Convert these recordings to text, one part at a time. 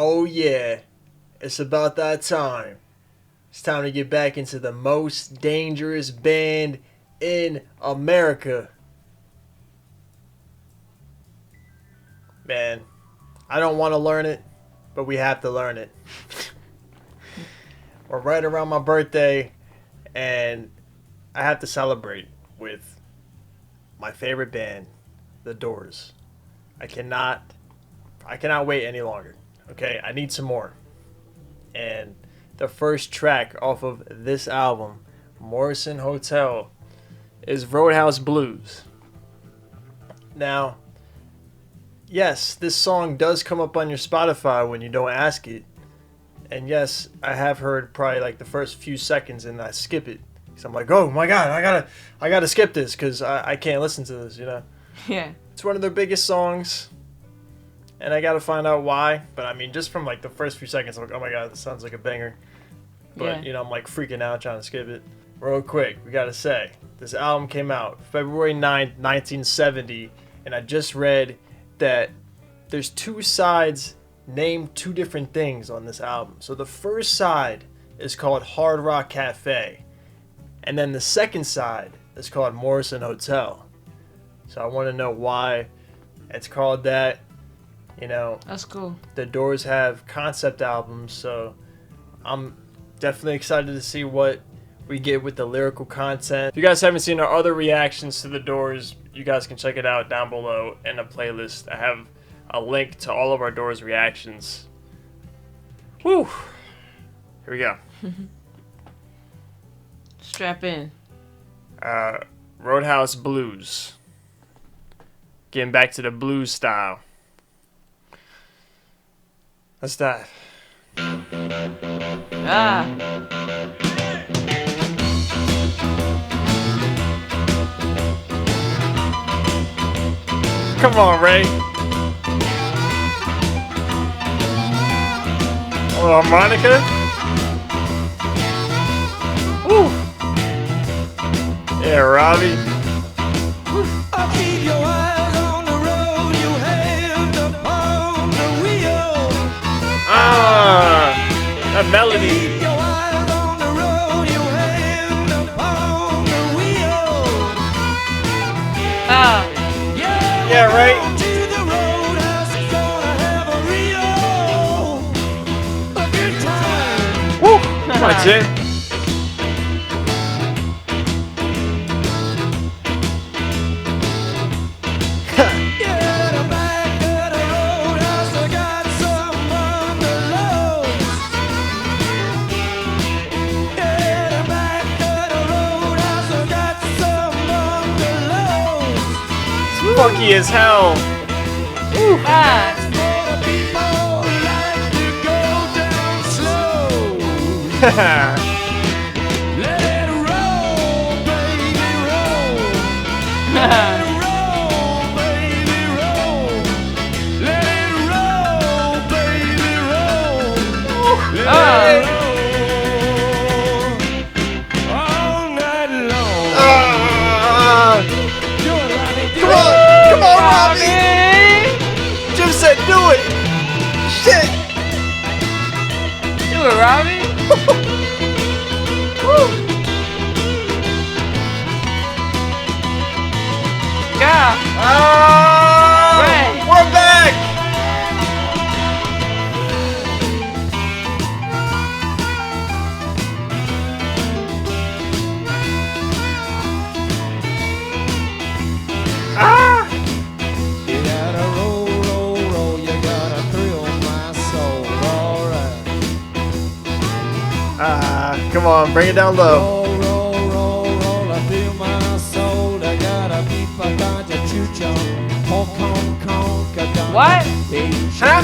Oh yeah, it's about that time. It's time to get back into the most dangerous band in America. Man, I don't want to learn it, but we have to learn it. We're right around my birthday, and I have to celebrate with my favorite band, The Doors. I cannot wait any longer. Okay, I need some more. And the first track off of this album, Morrison Hotel, is Roadhouse Blues. Now, yes, this song does come up on your Spotify when you don't ask it. And yes, I have heard probably like the first few seconds and I skip it. Because I'm like, oh my god, I gotta skip this because I can't listen to this, you know? Yeah. It's one of their biggest songs. And I gotta find out why. But I mean, just from like the first few seconds, I'm like, oh my god, this sounds like a banger. But, Yeah. you know, I'm like freaking out trying to skip it. Real quick, we gotta say, this album came out February 9th, 1970. And I just read that there's two sides named two different things on this album. So the first side is called Hard Rock Cafe. And then the second side is called Morrison Hotel. So I want to know why it's called that. You know, That's cool. the Doors have concept albums, so I'm definitely excited to see what we get with the lyrical content. If you guys haven't seen our other reactions to the Doors, you guys can check it out down below in a playlist. I have a link to all of our Doors reactions. Woo! Here we go. Strap in. Roadhouse Blues. Getting back to the blues style. Let's dive. Ah. Come on, Ray. A little harmonica. Woo. Yeah, Robbie. I'll keep your eyes on the road, you hand upon the wheel. That melody. Keep your eyes on the road, you hand upon the wheel. Ah. Yeah, right. To the roadhouse, gonna have a good time. Woo. Come on, Jen. Yeah, the back of the roadhouse, I got some bungalows. Yeah, the back of the roadhouse, I got some bungalows. Funky as hell. Ah. For the people who like to go down slow. Let it roll, baby, roll. Let it roll, baby, roll. Let it roll, baby, roll. Let it roll all night long. Do it, Robbie, do Come it. on, come on, Robbie. Jim said do it. Shit. Do it, Robbie. Yeah. Ray. We're back. You gotta roll, roll, roll. You gotta thrill my soul. Alright. Come on, bring it down low. Roll, roll, roll, roll. I feel my soul. I gotta beat my ganja chucha. Honk, honk, honk. I gotta What? Huh?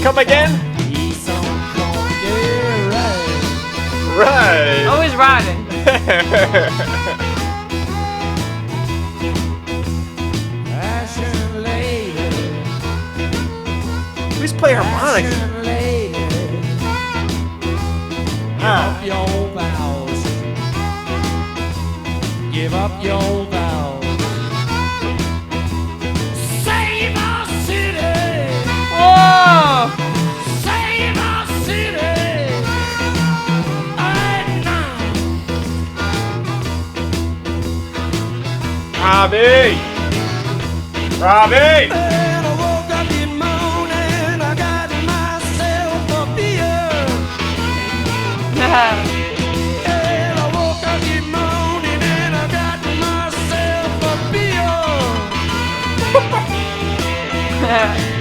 Come again? Yeah, right. Right. Always riding. Fashion lady. Please play harmonica. Fashion lady. Ah. Give up your vows. Give up your vows. Save us Robbie! Robbie! And I woke up in morning, I got myself a beer. And I woke up in morning and I got myself a beer.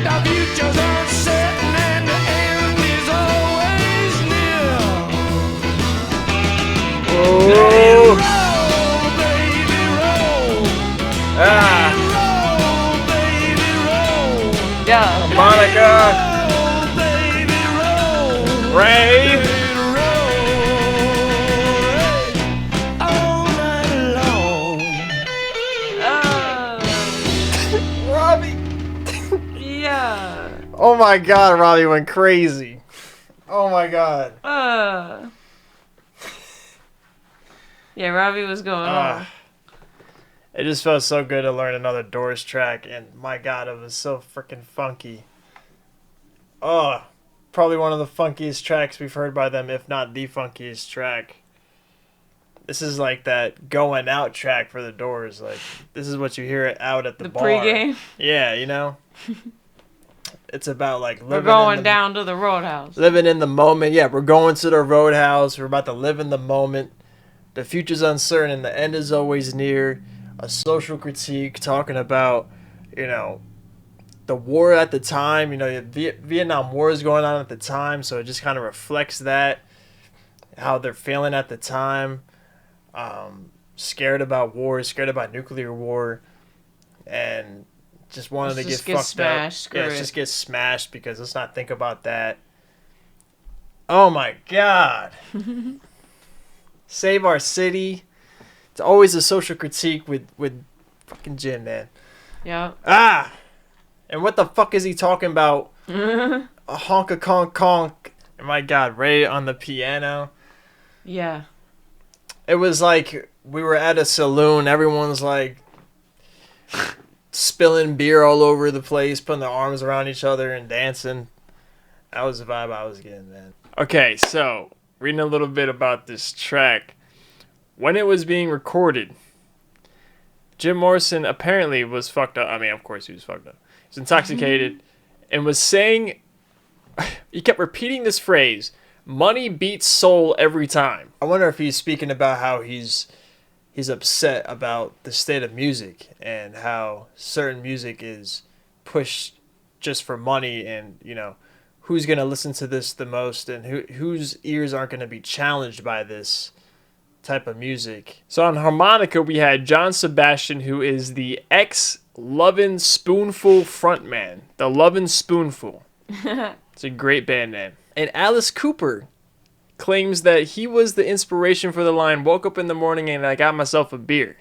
The future's uncertain and the end is always near. Let it Oh! roll, baby, roll. Ah! Roll, baby, roll. Yeah. Monica! Roll, baby, roll. Ray! Roll, all night long. Robbie! Yeah. Oh my god, Robbie went crazy. Oh my god. Yeah, Robbie was going on. It just felt so good to learn another Doors track, and my god, it was so freaking funky. Oh, probably one of the funkiest tracks we've heard by them, if not the funkiest track. This is like that going out track for the Doors. Like, this is what you hear out at the bar. Pregame. Yeah, you know? It's about like living We're going in the, down to the Roadhouse. living in the moment. Yeah, we're going to the Roadhouse. We're about to live in the moment. The future's uncertain and the end is always near. A social critique talking about, you know, the war at the time. You know, the Vietnam War is going on at the time, so it just kind of reflects that, how they're feeling at the time. Scared about war, scared about nuclear war, and just wanted Let's to just get get fucked smashed, up. screw Yeah, it. let's just get smashed because let's not think about that. Oh my god. Save our city. It's always a social critique with fucking Jim, man. Yeah. Ah! And what the fuck is he talking about? A honka conk conk. Oh my god, Ray on the piano. Yeah. It was like we were at a saloon. Everyone's like spilling beer all over the place, putting their arms around each other and dancing. That was the vibe I was getting, man. Okay, so reading a little bit about this track. When it was being recorded, Jim Morrison apparently was fucked up. I mean, of course he was fucked up. He was intoxicated and was saying, he kept repeating this phrase, money beats soul every time. I wonder if he's speaking about how he's upset about the state of music and how certain music is pushed just for money and, you know, who's going to listen to this the most and whose ears aren't going to be challenged by this type of music. So on harmonica, we had John Sebastian, who is the ex-Lovin' Spoonful frontman. The Lovin' Spoonful. It's a great band name. And Alice Cooper claims that he was the inspiration for the line, woke up in the morning and I got myself a beer.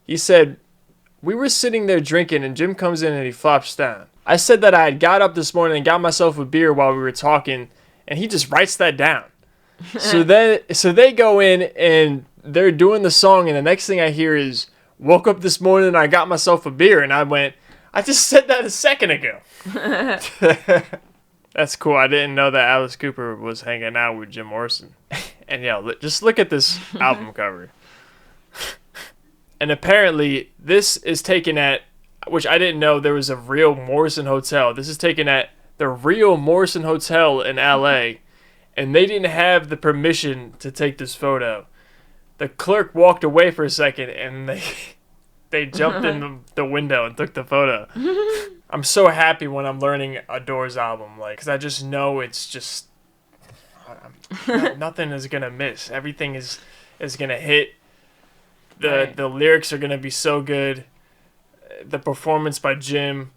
He said, we were sitting there drinking and Jim comes in and he flops down. I said that I had got up this morning and got myself a beer while we were talking, and he just writes that down. So they go in and they're doing the song, and the next thing I hear is, woke up this morning and I got myself a beer, and I went, I just said that a second ago. That's cool. I didn't know that Alice Cooper was hanging out with Jim Morrison. And yeah, just look at this album cover. And apparently this is taken at, which I didn't know there was a real Morrison Hotel. This is taken at the real Morrison Hotel in LA. And they didn't have the permission to take this photo. The clerk walked away for a second, and they jumped in the window and took the photo. I'm so happy when I'm learning a Doors album, like, because I just know it's just nothing is gonna miss. Everything is gonna hit. The lyrics are gonna be so good. The performance by Jim,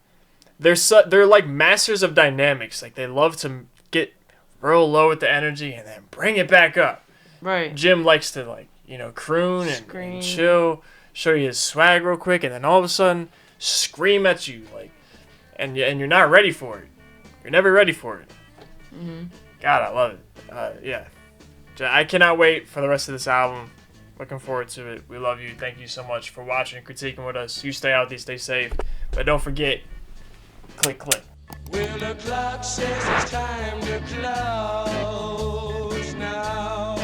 they're like masters of dynamics. Like, they love to get real low with the energy and then bring it back up. Right. Jim likes to, like, you know, croon and chill, show you his swag real quick, and then all of a sudden scream at you, like, and you're not ready for it. You're never ready for it. Mm-hmm. God, I love it. Yeah, I cannot wait for the rest of this album. Looking forward to it. We love you. Thank you so much for watching and critiquing with us. You stay healthy, stay safe, but don't forget, click. Well, the clock says it's time to close now.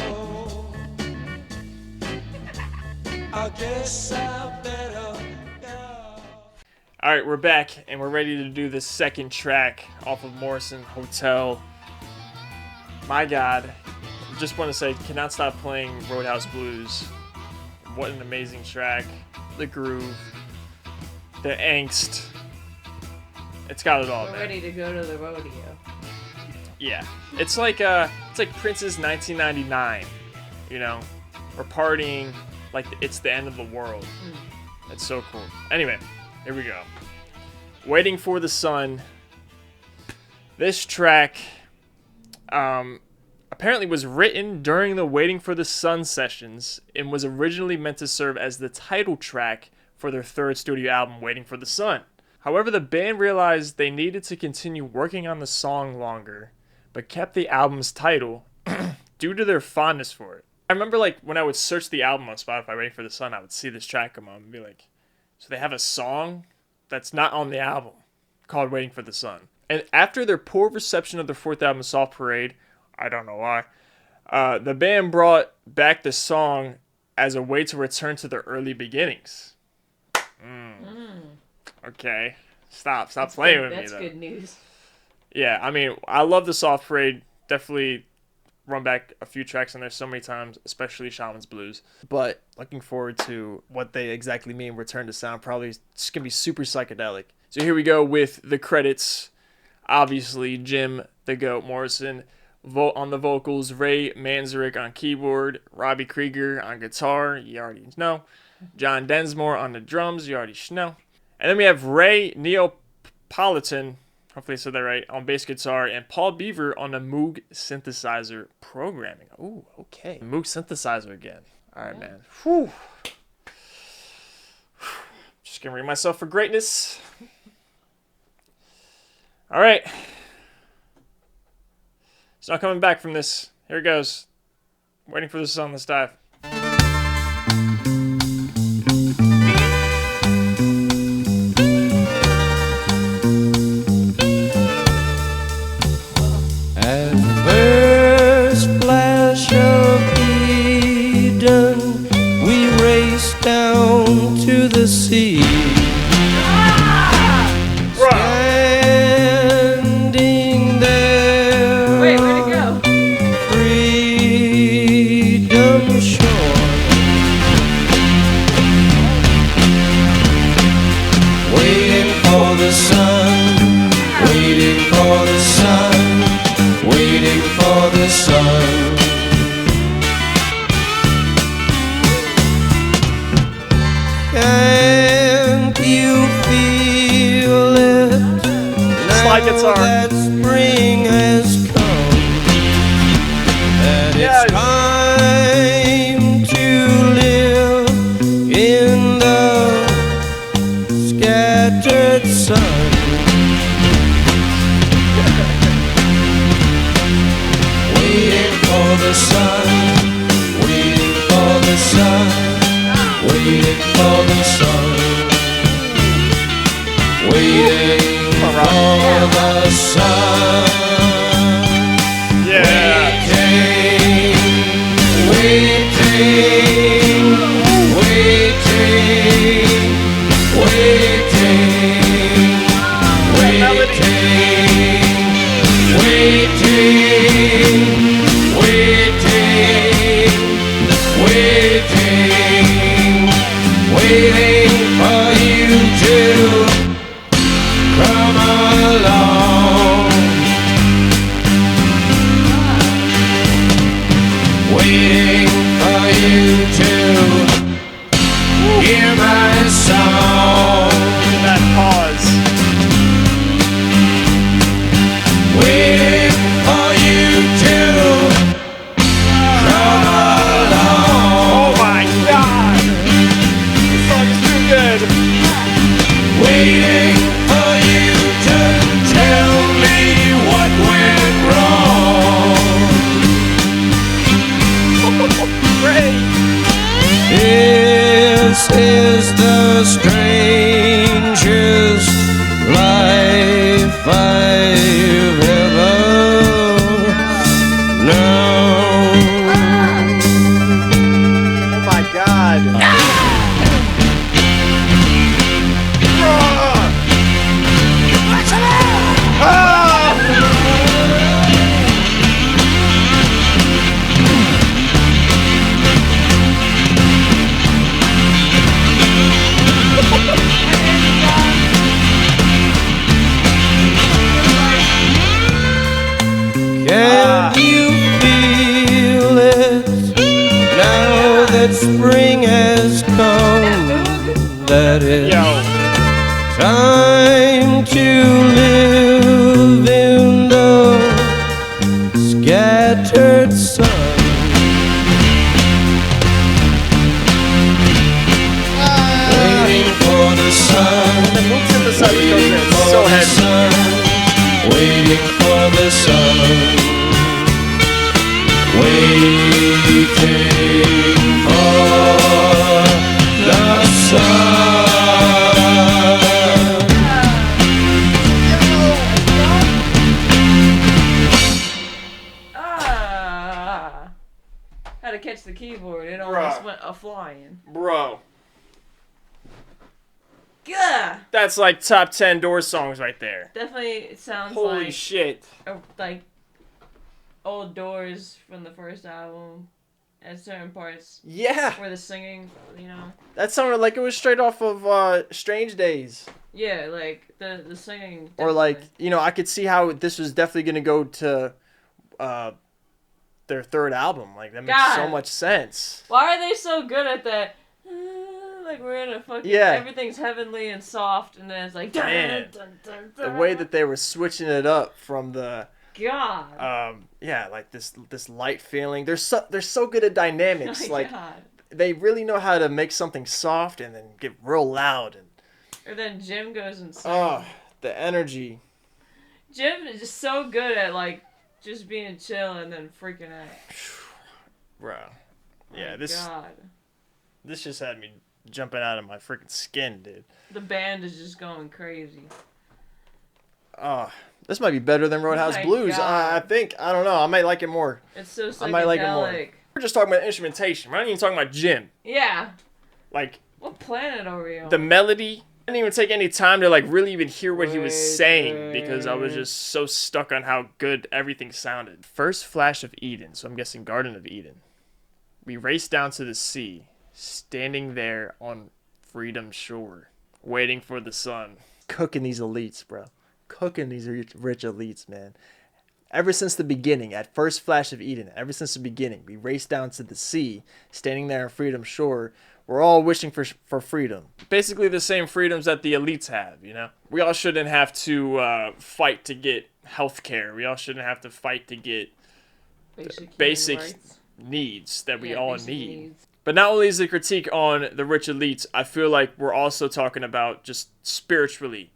I guess I better All right, we're back, and we're ready to do the second track off of Morrison, Hotel. My God, just want to say, cannot stop playing Roadhouse Blues. What an amazing track. The groove, the angst. It's got it all, We're man. ready to go to the rodeo. Yeah, it's like Prince's 1999. You know, we're partying like it's the end of the world. It's so cool. Anyway, here we go. Waiting for the Sun. This track apparently was written during the Waiting for the Sun sessions and was originally meant to serve as the title track for their third studio album, Waiting for the Sun. However, the band realized they needed to continue working on the song longer, but kept the album's title due to their fondness for it. I remember, like, when I would search the album on Spotify, Waiting for the Sun, I would see this track come on and be like, so they have a song that's not on the album called Waiting for the Sun. And after their poor reception of their fourth album, Soft Parade, I don't know why, the band brought back the song as a way to return to their early beginnings. Okay. Stop playing with me, though. That's good news. Yeah, I mean, I love the Soft Parade. Definitely run back a few tracks on there so many times, especially Shaman's Blues. But looking forward to what they exactly mean, return to sound. Probably it's going to be super psychedelic. So here we go with the credits. Obviously, Jim the Goat Morrison on the vocals, Ray Manzarek on keyboard, Robbie Krieger on guitar, you already know, John Densmore on the drums, you already know. And then we have Ray Neapolitan, hopefully I said that right, on bass guitar, and Paul Beaver on the Moog synthesizer programming. Ooh, okay. Moog synthesizer again. All right, man. Whew. Just gonna rate myself for greatness. All right. It's not coming back from this. Here it goes. Waiting for the Sun. Let's dive. At first flash of Eden, we raced down to the sea. Standing there, Wait, where'd it go? freedom shore, waiting for the sun, waiting for the sun, waiting for the sun. Can't you feel it? Slide Now guitar. that spring has come, that Yes. it's time to live in the scattered sun. Waiting for the sun, waiting for the sun, waiting for the sun, waiting for the sun. Yeah. Waiting, waiting, waiting, waiting, waiting, waiting, waiting, waiting for you to come along. Waiting for you to hear my song. That pause. Waiting for you to come along. Oh my God. This song is too good. Waiting for you to tell me what went wrong. Great. This is the strangest life I've ever known. Oh my God. spring has come, that it's Yo, time to live in the scattered sun. Waiting for the sun. the Moog synthesizer goes in, it's so For the heavy. sun, waiting for the sun, waiting for the sun. Ah! Had to catch the keyboard. It almost Bruh. went a-flying. Bro, Gah! that's like top 10 Doors songs right there. Definitely it sounds Holy like shit. like old Doors from the first album at certain parts Yeah, where the singing, you know. that sounded like it was straight off of Strange Days. Yeah, like the singing. Or like, definitely. you know, I could see how this was definitely gonna go to their third album. Like that makes so God. much sense. Why are they so good at that? Like we're in a fucking Yeah. everything's heavenly and soft, and then it's like Man. dun, dun, The way that they were switching it up from the God. yeah, like this light feeling. They're so good at dynamics. My Like God. they really know how to make something soft and then get real loud and Or then Jim goes and sings. oh, the energy. Jim is just so good at like just being chill and then freaking out. Bro. Yeah, My this God. this just had me jumping out of my freaking skin, dude. The band is just going crazy. Oh, this might be better than Roadhouse My Blues. God. I think. I don't know. I might like it more. It's so psychedelic. I might like it more. We're just talking about instrumentation. We're not even talking about Jim. Yeah. Like What planet are we on? the melody. I didn't even take any time to like really even hear what he was Right, saying because I was right. just so stuck on how good everything sounded. First flash of Eden, so I'm guessing Garden of Eden. We raced down to the sea, standing there on Freedom's shore, waiting for the sun. Cooking these elites, bro. Cooking these rich elites, man. Ever since the beginning, at first flash of Eden, ever since the beginning, we raced down to the sea, standing there on Freedom's shore. We're all wishing for freedom. Basically the same freedoms that the elites have, you know? We all shouldn't have to fight to get health care. We all shouldn't have to fight to get basic basic human rights. needs that we Yeah, all basic need. needs. But not only is the critique on the rich elites, I feel like we're also talking about just spiritually.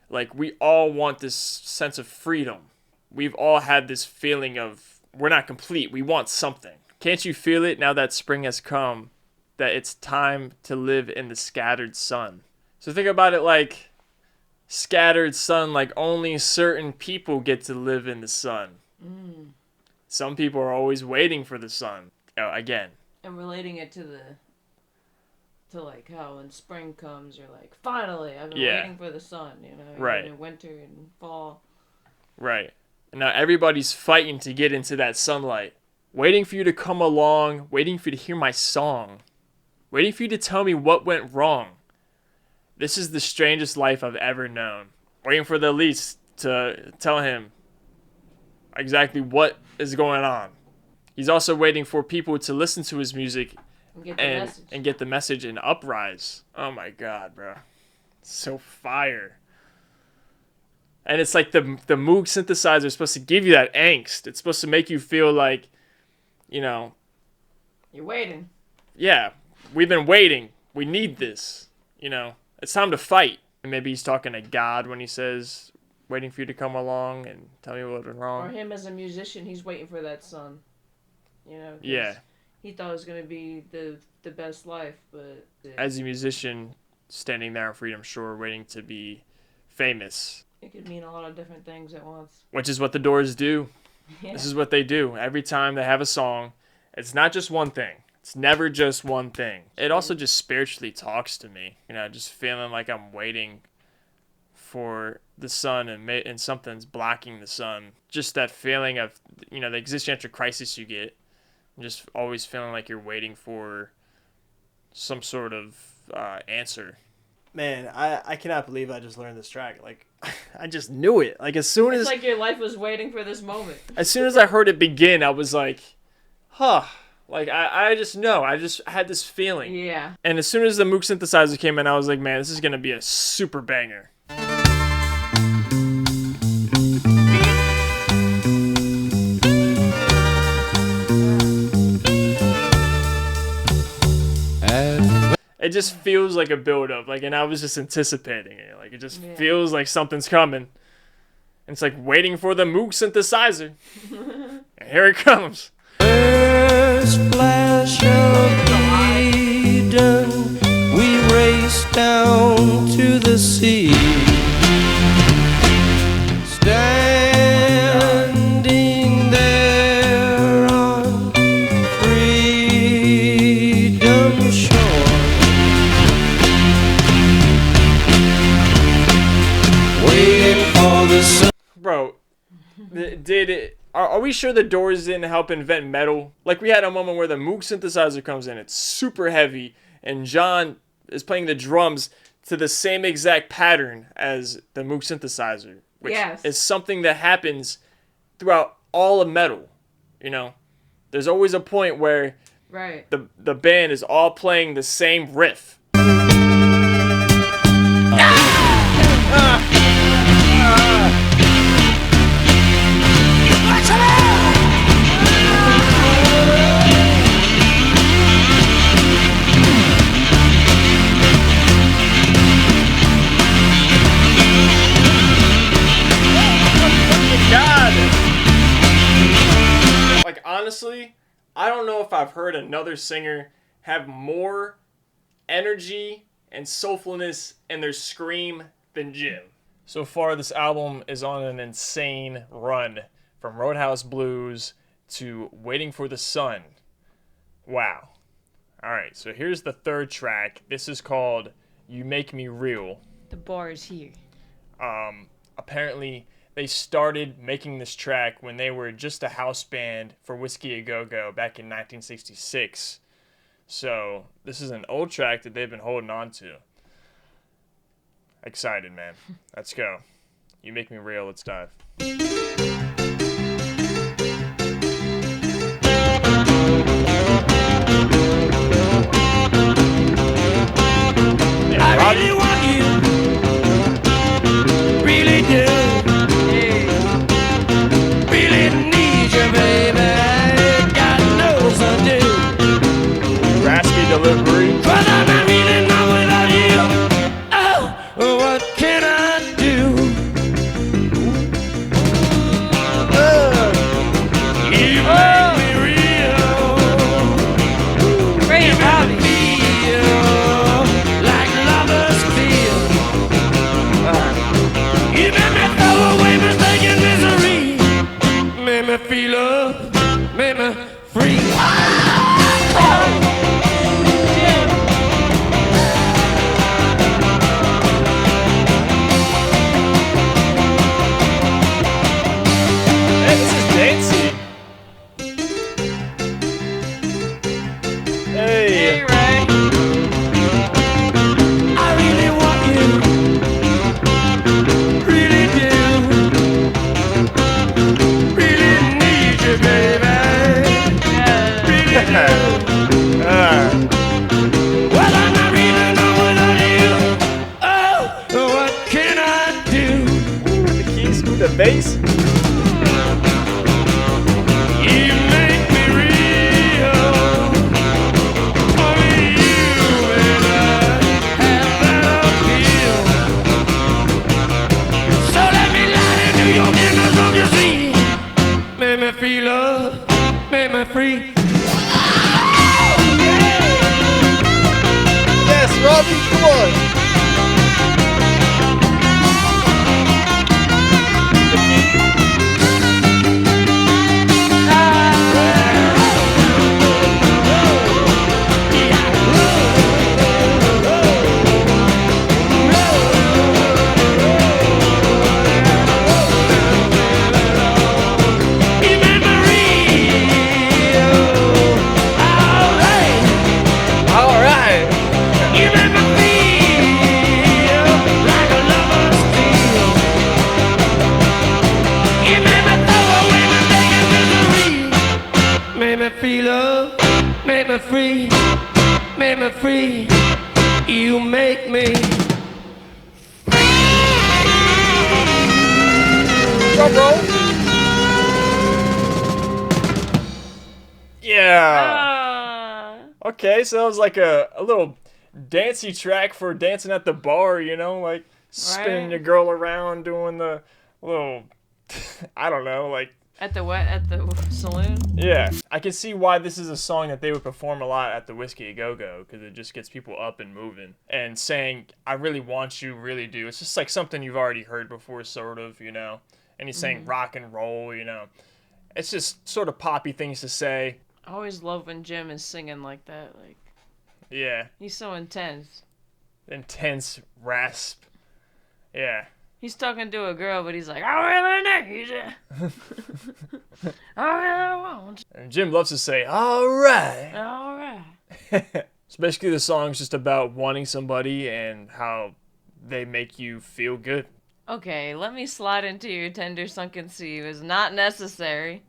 Like, we all want this sense of freedom. We've all had this feeling of we're not complete. We want something. Can't you feel it now that spring has come? That it's time to live in the scattered sun. So think about it like scattered sun, like only certain people get to live in the sun. Some people are always waiting for the sun. Oh, again. And relating it to like how when spring comes, you're like, finally, I've been Yeah. waiting for the sun, you know? Right. In winter and fall. Right. And now everybody's fighting to get into that sunlight. Waiting for you to come along, waiting for you to hear my song. Waiting for you to tell me what went wrong. This is the strangest life I've ever known. Waiting for the elites to tell him exactly what is going on. He's also waiting for people to listen to his music And get the and message. get the message and uprise. Oh my god, bro. So fire. And it's like the Moog synthesizer is supposed to give you that angst. It's supposed to make you feel like, you know, You're waiting. yeah, we've been waiting. We need this. You know, it's time to fight. And maybe he's talking to God when he says, waiting for you to come along and tell me what went Or wrong. him as a musician, he's waiting for that sun. You know? 'cause Yeah. He thought it was going to be the best life, but... As a musician, standing there on Freedom Shore, waiting to be famous, It could mean a lot of different things at once. which is what the Doors do. Yeah. This is what they do. Every time they have a song, it's not just one thing. It's never just one thing. It also just spiritually talks to me. You know, just feeling like I'm waiting for the sun and something's blocking the sun. Just that feeling of, you know, the existential crisis you get. Just always feeling like you're waiting for some sort of answer. Man, I cannot believe I just learned this track. Like, I just knew it. Like, as soon It's like your life was waiting for this moment. as I heard it begin, I was like, huh, Like, I just know. I just had this feeling. Yeah. And as soon as the Moog synthesizer came in, I was like, man, this is going to be a super banger. It just feels like a build-up. Like, and I was just anticipating it. Like, it just feels like something's coming. And it's like waiting for the Moog synthesizer. And here it comes. First flash of Eden, we race down to the sea. Standing there on freedom shore, waiting for the sun. Bro, did it... Are we sure the Doors didn't help invent metal? Like, we had a moment where the Moog synthesizer comes in. It's super heavy. And John is playing the drums to the same exact pattern as the Moog synthesizer. Which is something that happens throughout all of metal. You know? There's always a point where the band is all playing the same riff. Honestly, I don't know if I've heard another singer have more energy and soulfulness in their scream than Jim. So far, this album is on an insane run, from Roadhouse Blues to Waiting for the Sun. Wow. Alright, so here's the third track. This is called You Make Me Real. The bar is here. Apparently, they started making this track when they were just a house band for Whiskey A Go Go back in 1966. So, this is an old track that they've been holding on to. Excited, man. Let's go. You Make Me Real. Let's dive. I really want you, really do. Really need you, baby. God knows I do. Raspy delivery. But I'm not really not without you. Oh, what can I do? You make me real. Bring it, Robbie. Feel like lovers feel. You made me throw away mistaken misery. Made me feel up, made me free. Hey, this is Nancy. Hey. Hey, Ray. I really want you, really do. Really need you, baby. Really do. Well, I'm not really know without you. Oh, what can I do? The keys, the bass. You make me real. Only you and I have that appeal. So let me lie into your windows of your sea. Make me feel love, make me free. Yes, Robbie, come on. You make me real. free, make me free. You make me. Drum roll. Yeah. Okay, so it was like a little dancey track for dancing at the bar, you know, like spinning your girl around, doing the little, I don't know, like. At the saloon? Yeah. I can see why this is a song that they would perform a lot at the Whiskey A Go-Go, because it just gets people up and moving. And saying, I really want you, really do. It's just like something you've already heard before, sort of, you know. And he's saying rock and roll, you know. It's just sort of poppy things to say. I always love when Jim is singing like that. Like, yeah. He's so intense. Intense rasp. Yeah. He's talking to a girl, but he's like, I really need you. I really want you. And Jim loves to say, all right. All right. So basically the song's just about wanting somebody and how they make you feel good. Okay, let me slide into your tender sunken sea. It was not necessary.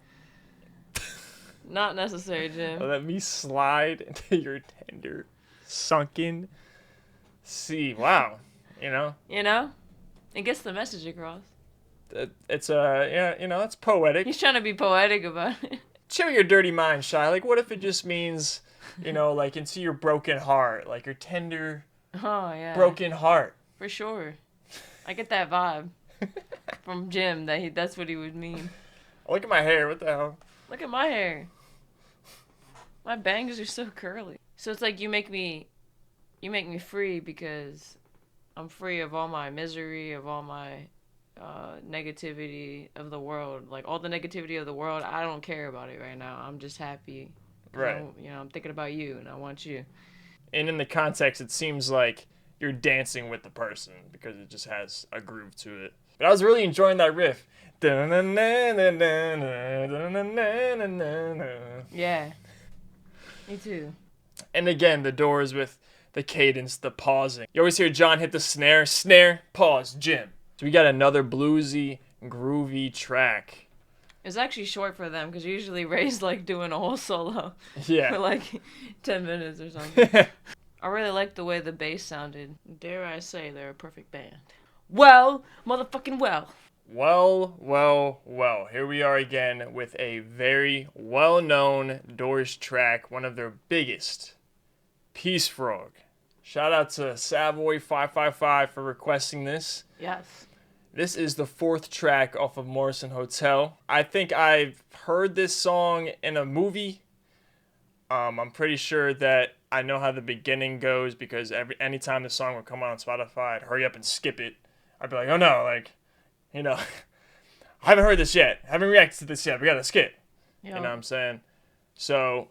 Not necessary, Jim. Let me slide into your tender sunken sea. Wow. You know? You know? It gets the message across. It's yeah, you know, it's poetic. He's trying to be poetic about it. Chill your dirty mind, Shy. Like, what if it just means, you know, like into your broken heart, like your tender, broken heart. For sure. I get that vibe from Jim that's what he would mean. Look at my hair. What the hell? Look at my hair. My bangs are so curly. So it's like you make me free because I'm free of all my misery, of all my negativity of the world. Like, all the negativity of the world, I don't care about it right now. I'm just happy. Right. I'm thinking about you, and I want you. And in the context, it seems like you're dancing with the person because it just has a groove to it. But I was really enjoying that riff. Yeah. Me too. And again, the Doors with the cadence, the pausing. You always hear John hit the snare, pause, Jim. So we got another bluesy, groovy track. It's actually short for them because usually Ray's like doing a whole solo Yeah. for like 10 minutes or something. I really like the way the bass sounded. Dare I say they're a perfect band. Well, motherfucking well. Well. Here we are again with a very well-known Doors track, one of their biggest, Peace Frog. Shout out to Savoy555 for requesting this. Yes. This is the 4th track off of Morrison Hotel. I think I've heard this song in a movie. I'm pretty sure that I know how the beginning goes because anytime the song would come on Spotify, I'd hurry up and skip it. I'd be like, oh no, like, you know, I haven't heard this yet. I haven't reacted to this yet. We gotta skip. Yep. You know what I'm saying? So,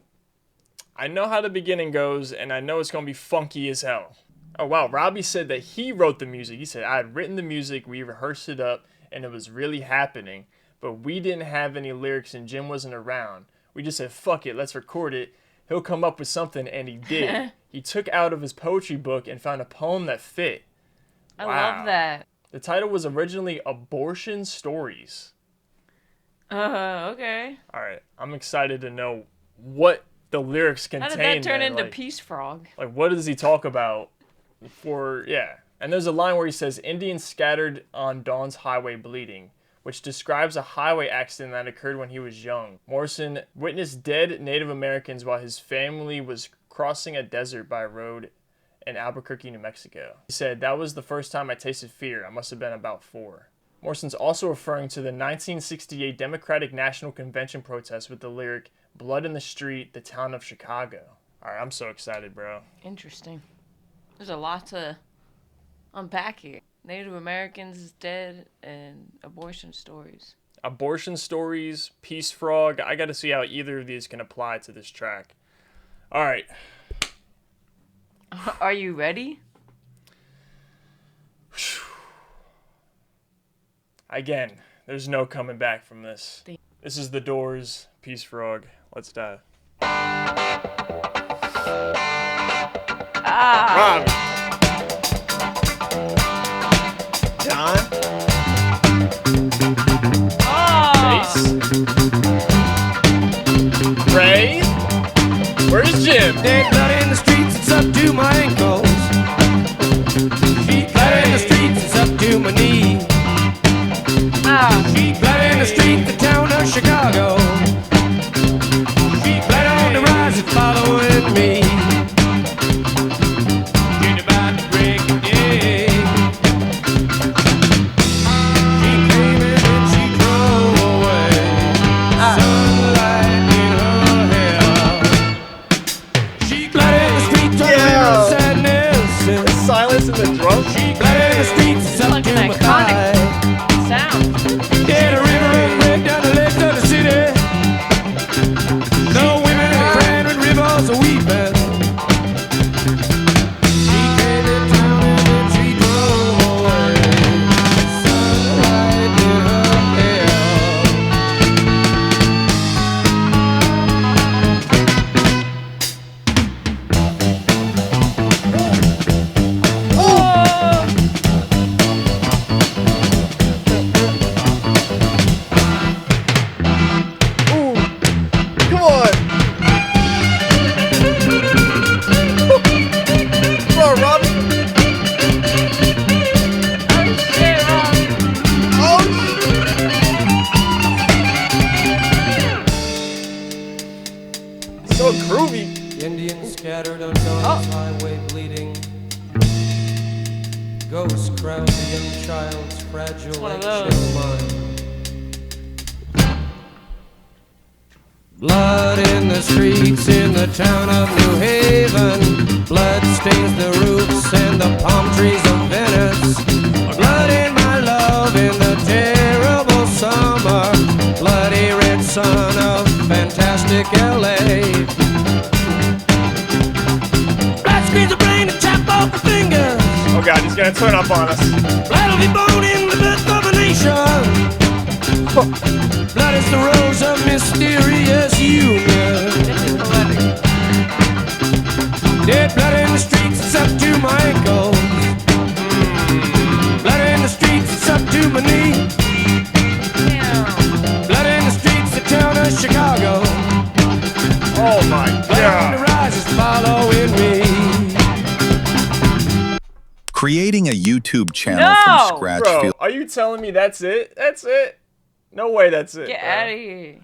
I know how the beginning goes, and I know it's gonna be funky as hell. Oh wow, Robbie said that he wrote the music. He said, I had written the music, we rehearsed it up, and it was really happening, but we didn't have any lyrics and Jim wasn't around. We just said, fuck it, let's record it. He'll come up with something, and he did. He took out of his poetry book and found a poem that fit. I love that. The title was originally Abortion Stories. Okay. Alright, I'm excited to know what the lyrics contain. How did that turn then. into Like, Peace Frog? Like, what does he talk about? And there's a line where he says, Indians scattered on Dawn's highway bleeding, which describes a highway accident that occurred when he was young. Morrison witnessed dead Native Americans while his family was crossing a desert by road in Albuquerque, New Mexico. He said, that was the first time I tasted fear. I must have been about 4. Morrison's also referring to the 1968 Democratic National Convention protest with the lyric, Blood in the Street, the Town of Chicago. Alright, I'm so excited, bro. Interesting. There's a lot to unpack here. Native Americans is dead and abortion stories. Abortion stories, Peace Frog. I gotta see how either of these can apply to this track. Alright. Are you ready? Again, there's no coming back from this. This is the Doors, Peace Frog. Let's dive. Rob. John. Bass. Ray. Where's Jim? She bled in the street, the town of Chicago. She bled on the rise and following me. She's about to break the day. She came in and she drove away. Sunlight in her hair. She bled in the streets of sadness. Silence in the drum. She bled in the streets up Like to an my iconic thigh. sound. Yeah, the river runs right down the legs of the city. No women are crying with rivers are weeping. She came to town and then she drove away. Sunlight in her hair. Ooh, come on. Come on, Robbie. Oh, so groovy. Indians scattered on God's highway bleeding. Ghosts crowd the young child's fragile one of eggshell those. mind. Blood in the streets in the town of New Haven. Blood stains the roofs and the palm trees of Venice. Blood in my love in the terrible summer. Bloody red sun of fantastic LA. Blood screens the brain and chop off the fingers. Oh god, he's gonna turn up on us. Blood will be born in the birth of a nation. Blood is the rose of mysterious union. This is poetic. Dead blood in the streets, it's up to my ankles. Blood in the streets, it's up to my knee. Damn. Blood in the streets, the town of Chicago. Oh my Blood on the god. rise is following me. Creating a YouTube channel No! from scratch Bro, feels are you telling me that's it? That's it? No way that's it. Get bro. out of here.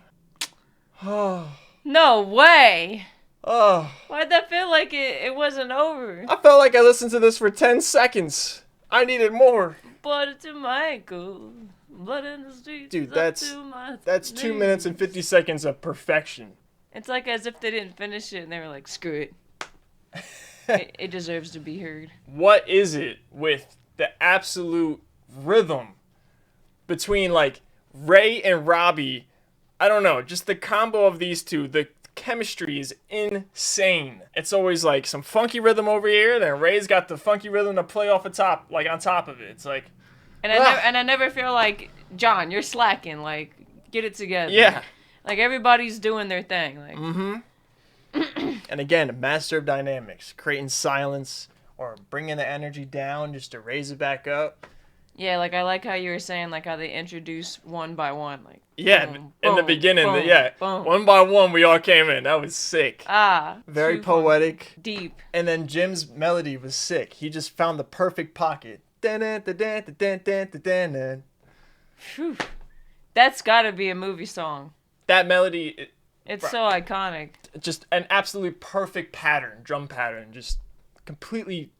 Oh. No way. Oh. Why'd that feel like it wasn't over? I felt like I listened to this for 10 seconds. I needed more. Blood to my ankle. Blood in the streets. Dude, up that's- to my That's 2 knees. minutes and 50 seconds of perfection. It's like as if they didn't finish it and they were like, screw it. It deserves to be heard. What is it with the absolute rhythm between like Ray and Robbie? I don't know, just the combo of these two, the chemistry is insane. It's always like some funky rhythm over here, then Ray's got the funky rhythm to play off the top, like on top of it. It's like, And I never feel like, John, you're slacking. Like, get it together. yeah. Like everybody's doing their thing. Like, And again, a master of dynamics, creating silence or bringing the energy down just to raise it back up. yeah, like I like how you were saying, like how they introduce one by one. Like, Yeah, boom, in the boom, beginning, boom, yeah. boom. One by one, we all came in. That was sick. Very too poetic. deep. And then Jim's melody was sick. He just found the perfect pocket. Dun-dun-dun-dun-dun-dun-dun-dun. Phew. That's got to be a movie song. That melody, It's so iconic. Just an absolute perfect pattern, drum pattern. Just completely.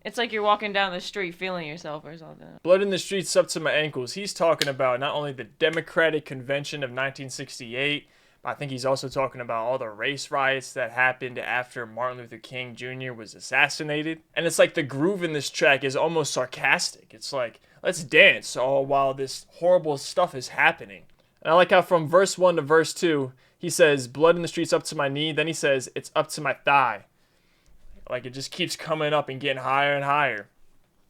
It's like you're walking down the street feeling yourself or something. Blood in the Streets up to my ankles. He's talking about not only the Democratic Convention of 1968, but I think he's also talking about all the race riots that happened after Martin Luther King Jr. was assassinated. And it's like the groove in this track is almost sarcastic. It's like, let's dance all while this horrible stuff is happening. And I like how from verse 1 to verse 2, he says, blood in the streets up to my knee. Then he says, it's up to my thigh. Like it just keeps coming up and getting higher and higher.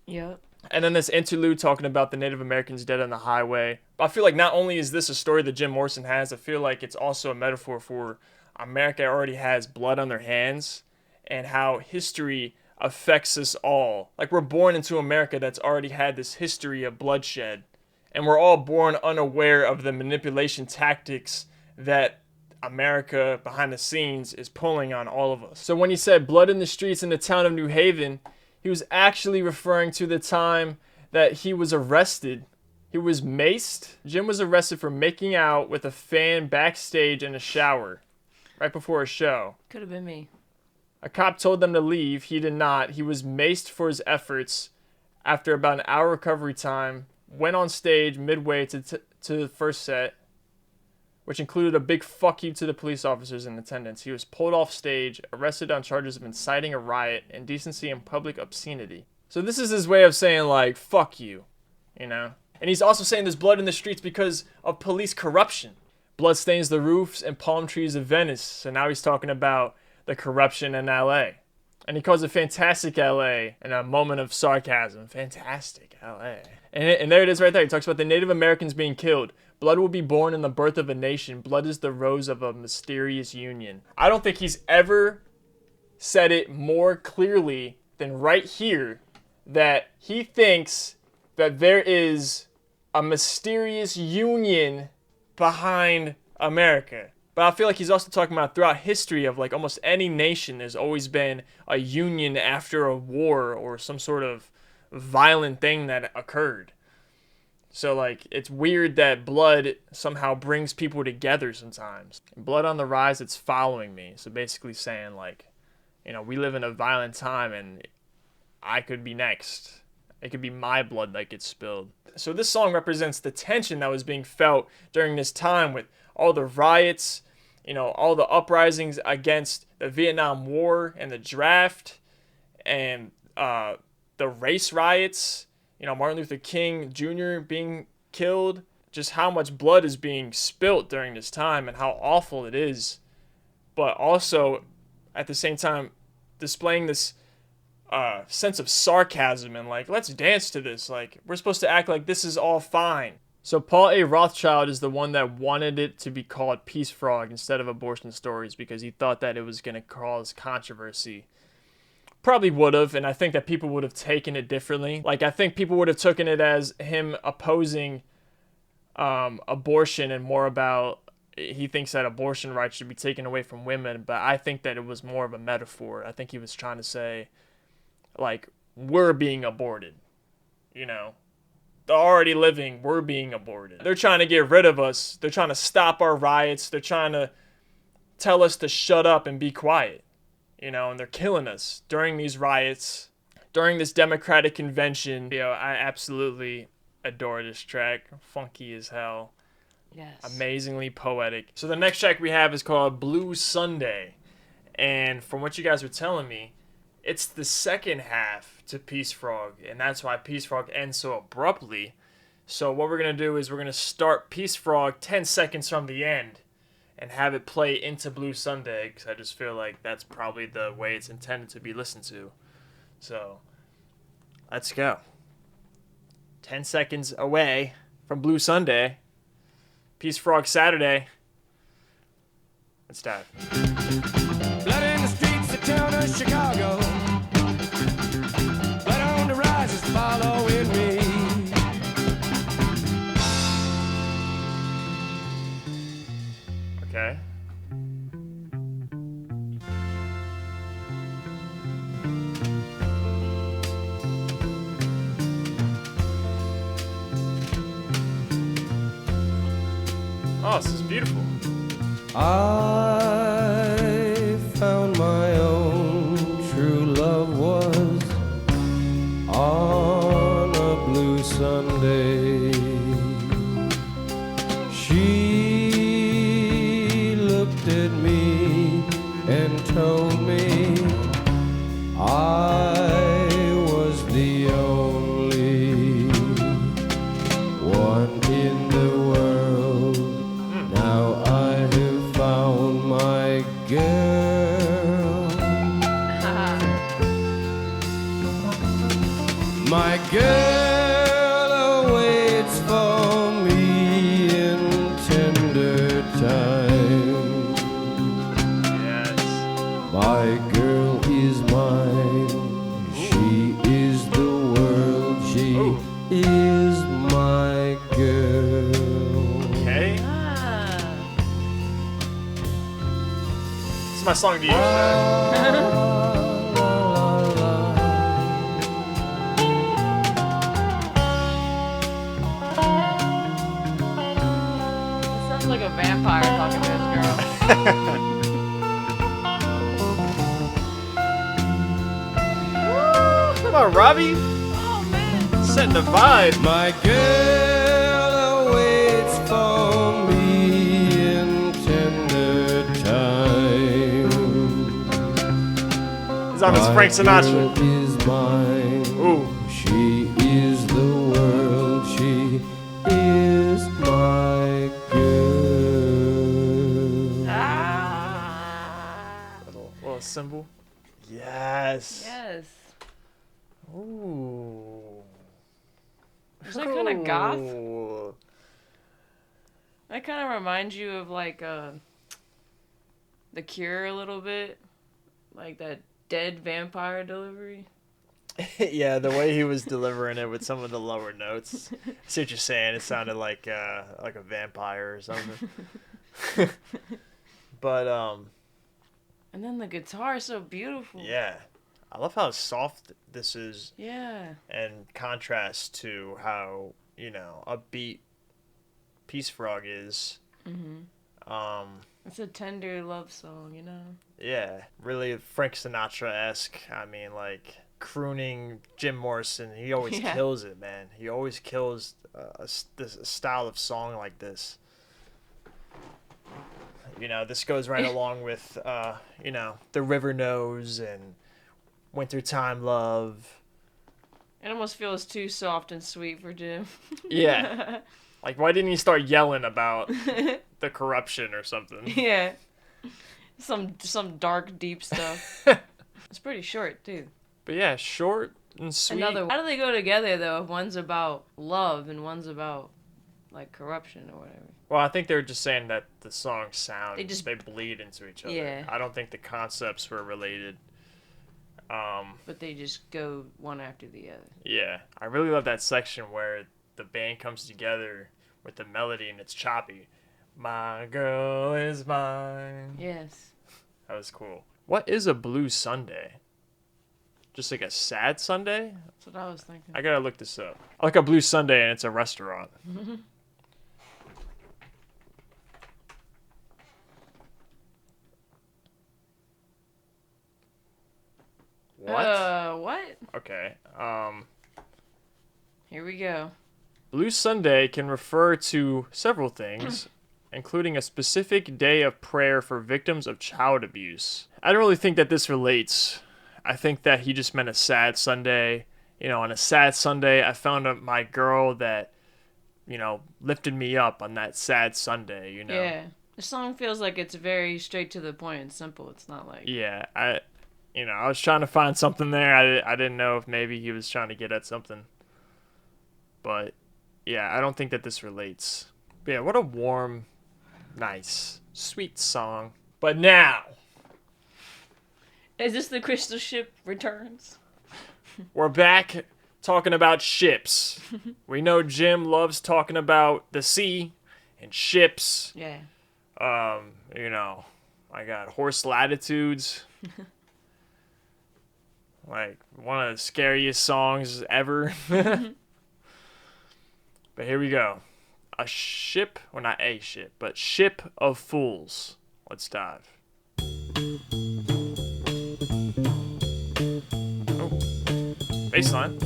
Yep. And then this interlude talking about the Native Americans dead on the highway. I feel like not only is this a story that Jim Morrison has, I feel like it's also a metaphor for America already has blood on their hands and how history affects us all. Like we're born into America that's already had this history of bloodshed. And we're all born unaware of the manipulation tactics that America behind the scenes is pulling on all of us. So when he said blood in the streets in the town of New Haven, he was actually referring to the time that he was arrested He was maced. Jim was arrested for making out with a fan backstage in a shower right before a show. Could have been me. A cop told them to leave. He did not. He was maced for his efforts. After about an hour recovery time, went on stage midway to the first set, which included a big fuck you to the police officers in attendance. He was pulled off stage, arrested on charges of inciting a riot, indecency, and public obscenity. So this is his way of saying, like, fuck you, you know? And he's also saying there's blood in the streets because of police corruption. Blood stains the roofs and palm trees of Venice. So now he's talking about the corruption in LA. And he calls it fantastic LA in a moment of sarcasm. Fantastic LA. And there it is right there. He talks about the Native Americans being killed. Blood will be born in the birth of a nation. Blood is the rose of a mysterious union. I don't think he's ever said it more clearly than right here that he thinks that there is a mysterious union behind America. But I feel like he's also talking about throughout history of like almost any nation, there's always been a union after a war or some sort of violent thing that occurred. So like it's weird that blood somehow brings people together sometimes. Blood on the rise, it's following me. So basically saying like, you know, we live in a violent time and I could be next. It could be my blood that gets spilled. So this song represents the tension that was being felt during this time with all the riots, you know, all the uprisings against the Vietnam War and the draft and the race riots, you know, Martin Luther King Jr. being killed, just how much blood is being spilt during this time and how awful it is. But also, at the same time, displaying this sense of sarcasm and like, let's dance to this. Like, we're supposed to act like this is all fine. So Paul A. Rothschild is the one that wanted it to be called Peace Frog instead of Abortion Stories because he thought that it was going to cause controversy. Probably would have, and I think that people would have taken it differently. Like, I think people would have taken it as him opposing abortion and more about he thinks that abortion rights should be taken away from women, but I think that it was more of a metaphor. I think he was trying to say, like, we're being aborted, you know. The already living, we're being aborted. They're trying to get rid of us. They're trying to stop our riots. They're trying to tell us to shut up and be quiet, you know, and they're killing us during these riots, during this Democratic convention. You know, I absolutely adore this track. Funky as hell. Yes. Amazingly poetic. So the next track we have is called Blue Sunday. And from what you guys were telling me, it's the second half to Peace Frog, and that's why Peace Frog ends so abruptly. So what we're going to do is we're going to start Peace Frog 10 seconds from the end and have it play into Blue Sunday, because I just feel like that's probably the way it's intended to be listened to. So let's go. 10 seconds away from Blue Sunday. Peace Frog Saturday. Let's dive. Blood in the streets of town of Chicago. Blood on the rise is following me. Okay. Oh, this is beautiful. I found my own true love was on a blue Sunday. She looked at me and told me I was the only one in the world. Now I have found my girl. My girl awaits for me in tender time. Yes. My girl is mine. She is the world. She is my girl. Okay. Ah. This is my song to use. like a vampire talking to his girl. Come on, Robbie. Oh man. Setting the vibe. My girl awaits for me in tender time. He's on his Frank Sinatra. Girl is mine. Ooh. She is the world. She is my girl. Little symbol. Yes. Yes. Ooh. Is that kind of goth? Ooh. That kind of reminds you of like The Cure a little bit, like that dead vampire delivery. Yeah, the way he was delivering it with some of the lower notes. I see what you're saying. It sounded like a vampire or something. But And then the guitar is so beautiful. yeah, I love how soft this is, Yeah. and contrast to how upbeat Peace Frog is. It's a tender love song, you know. Yeah, really Frank Sinatra-esque. I mean, like crooning Jim Morrison. He always Yeah. kills it, man. He always kills a style of song like this. This goes right along with, The River Knows and Wintertime Love. It almost feels too soft and sweet for Jim. Yeah. Like, why didn't he start yelling about the corruption or something? Yeah. Some dark, deep stuff. It's pretty short, too. But yeah, short and sweet. How do they go together, though, if one's about love and one's about, like, corruption or whatever? Well, I think they were just saying that the songs sound, They bleed into each other. Yeah. I don't think the concepts were related. But they just go one after the other. Yeah, I really love that section where the band comes together with the melody and it's choppy. My girl is mine. Yes. That was cool. What is a blue Sunday? Just like a sad Sunday? That's what I was thinking. I gotta look this up. I like a blue Sunday and it's a restaurant. What? What? Okay. Here we go. Blue Sunday can refer to several things, including a specific day of prayer for victims of child abuse. I don't really think that this relates. I think that he just meant a sad Sunday. On a sad Sunday, I found my girl that, lifted me up on that sad Sunday, Yeah. The song feels like it's very straight to the point and simple. It's not like... Yeah, I was trying to find something there. I didn't know if maybe he was trying to get at something. But, yeah, I don't think that this relates. But yeah, what a warm, nice, sweet song. But now, Is this the Crystal Ship Returns? we're back talking about ships. We know Jim loves talking about the sea and ships. Yeah. I got Horse Latitudes. Like, one of the scariest songs ever. But here we go. A ship, well, not a ship, but Ship of Fools. Let's dive. Oh, baseline.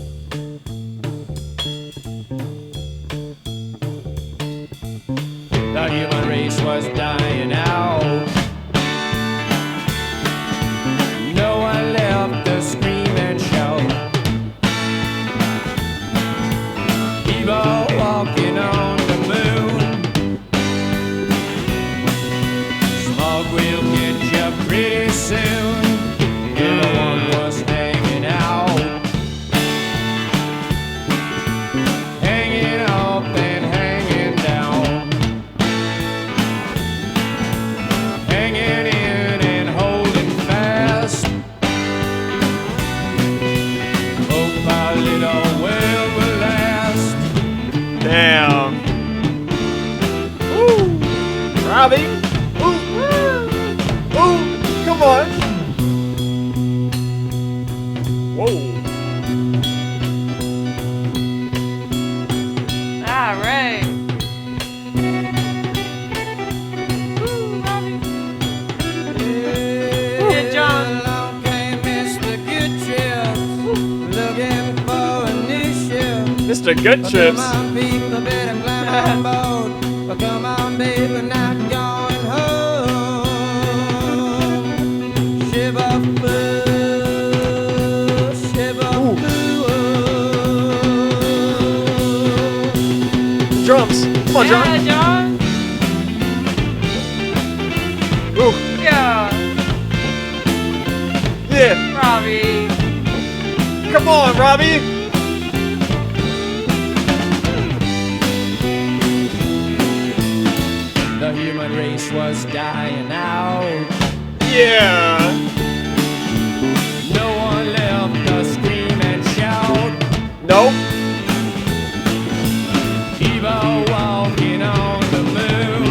The human race was dying out. No one left to scream and shout. People walking on the moon. Smoke will get you pretty soon. Everyone was hanging out, hanging up and hanging down, hanging in and holding fast. Hope our little world will last. Damn. Woo! Robbie! Ooh! Ooh! Come on! Whoa! All right. Mr. Good Trips. Come on, people, better climb on board. Come on, baby, not going home. Shiver fool, shiver fool. Drums. Come on, John. Yeah, John. Ooh. Yeah. Yeah. Robbie. Come on, Robbie. The human race was dying out. Yeah. No one left to scream and shout. Nope. People walking on the moon.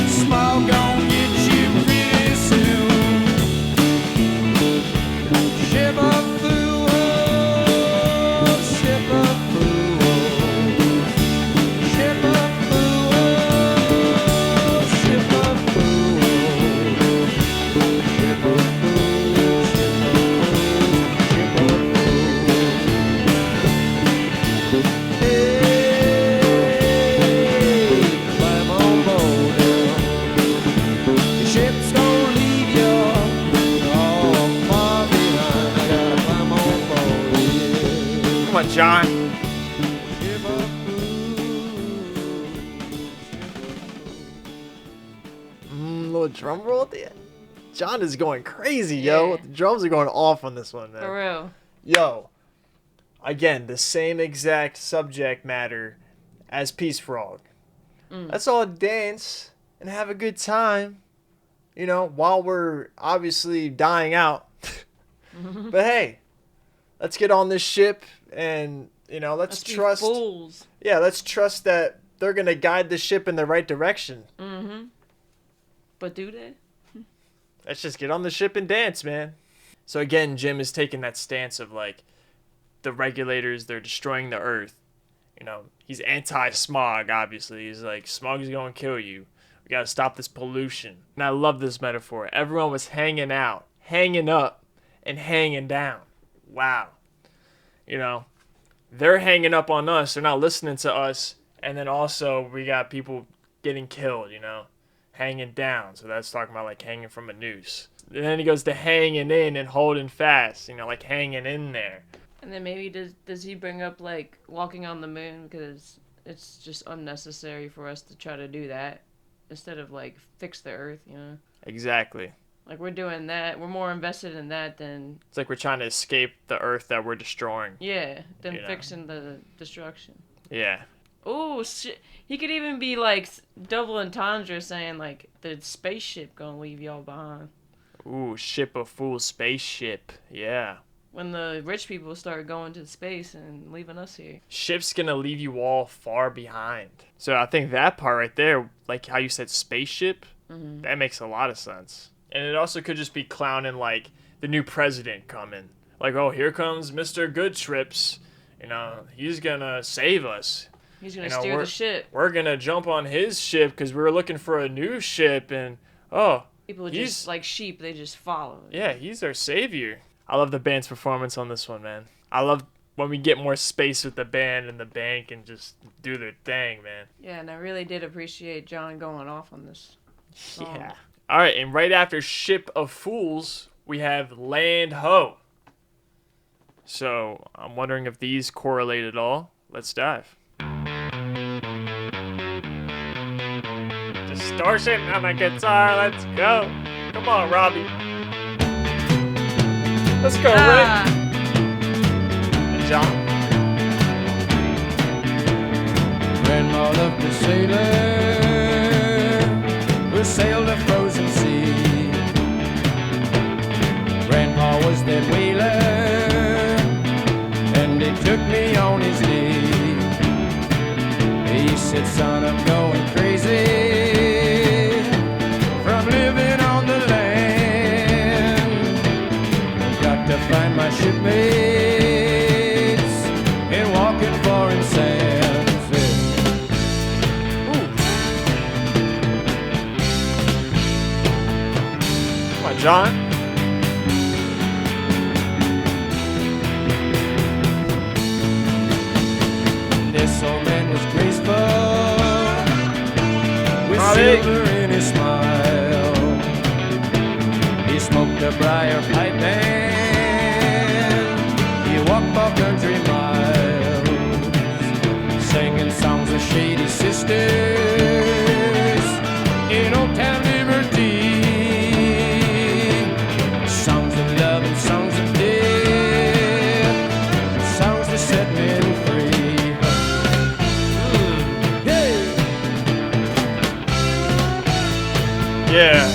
Smoke gon' get you pretty soon. Shiver fool, shiver fool, shiver fool, shiver fool, shiver fool, shiver fool. Climb on board, the ship's gonna leave you all far behind. I gotta climb on board, yeah. Come on, John. Little drum roll at the end. John is going crazy, yo. Yeah. The drums are going off on this one, man. For real. Yo, again, the same exact subject matter as Peace Frog. Let's all dance and have a good time, you know, while we're obviously dying out. But hey, let's get on this ship and, you know, let's Be trust. fools. Yeah, let's trust that they're going to guide the ship in the right direction. Mm-hmm. But do they? Let's just get on the ship and dance, man. So again, Jim is taking that stance of like, the regulators, they're destroying the earth. You know, he's anti-smog, obviously. He's like, smog is going to kill you. We got to stop this pollution. And I love this metaphor. Everyone was hanging out, hanging up, and hanging down. Wow. You know, they're hanging up on us. They're not listening to us. And then also, we got people getting killed, you know, hanging down. So that's talking about like hanging from a noose. And then he goes to hanging in and holding fast, you know, like hanging in there. And then maybe does he bring up like walking on the moon because it's just unnecessary for us to try to do that instead of like fix the earth, you know? Exactly. Like we're doing that, we're more invested in that than It's like we're trying to escape the earth that we're destroying. than You know. fixing the destruction. Yeah. Oh shit! He could even be like double entendre saying like the spaceship gonna leave y'all behind Ooh, ship of fools, spaceship. Yeah. when the rich people start going to space and leaving us here. Ship's gonna leave you all far behind. So I think that part right there, like how you said spaceship, that makes a lot of sense. And it also could just be clowning like the new president coming. Like, oh, here comes Mr. Good Trips. You know, he's gonna save us. He's gonna You know, steer the ship. We're gonna jump on his ship because we were looking for a new ship, and oh, People he's- just like sheep, they just follow. yeah, he's our savior. I love the band's performance on this one, man. I love when we get more space with the band and the band can just do their thing, man. Yeah, and I really did appreciate John going off on this song. Yeah. All right, and right after Ship of Fools, we have Land Ho. So I'm wondering if these correlate at all. Let's dive. Distortion on the guitar. Let's go. Come on, Robbie. Let's go, Rick. And John. Grandma loved a sailor who sailed a frozen sea. Grandpa was that whaler, and he took me on his knee. He said, son, I'm going crazy from living on the land. Got to find my shipmates and walking foreign sands. Come on, John. quiver in his smile. He smoked a briar pipe and he walked for country miles, singing songs of shady sisters in Old Town Liberty. Songs of love and songs of death, songs that set men free. Yeah.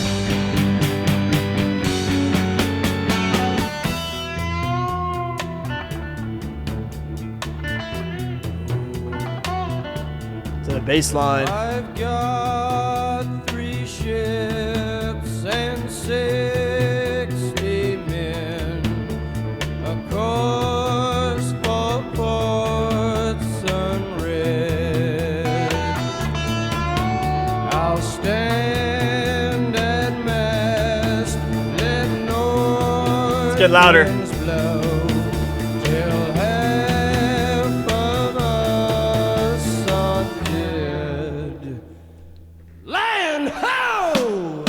To the bass line. I've got 3 ships and 60 men, a course for Port Sunred. I'll stand at mast, let north Let's get louder. winds blow, till half of us are dead. Land ho!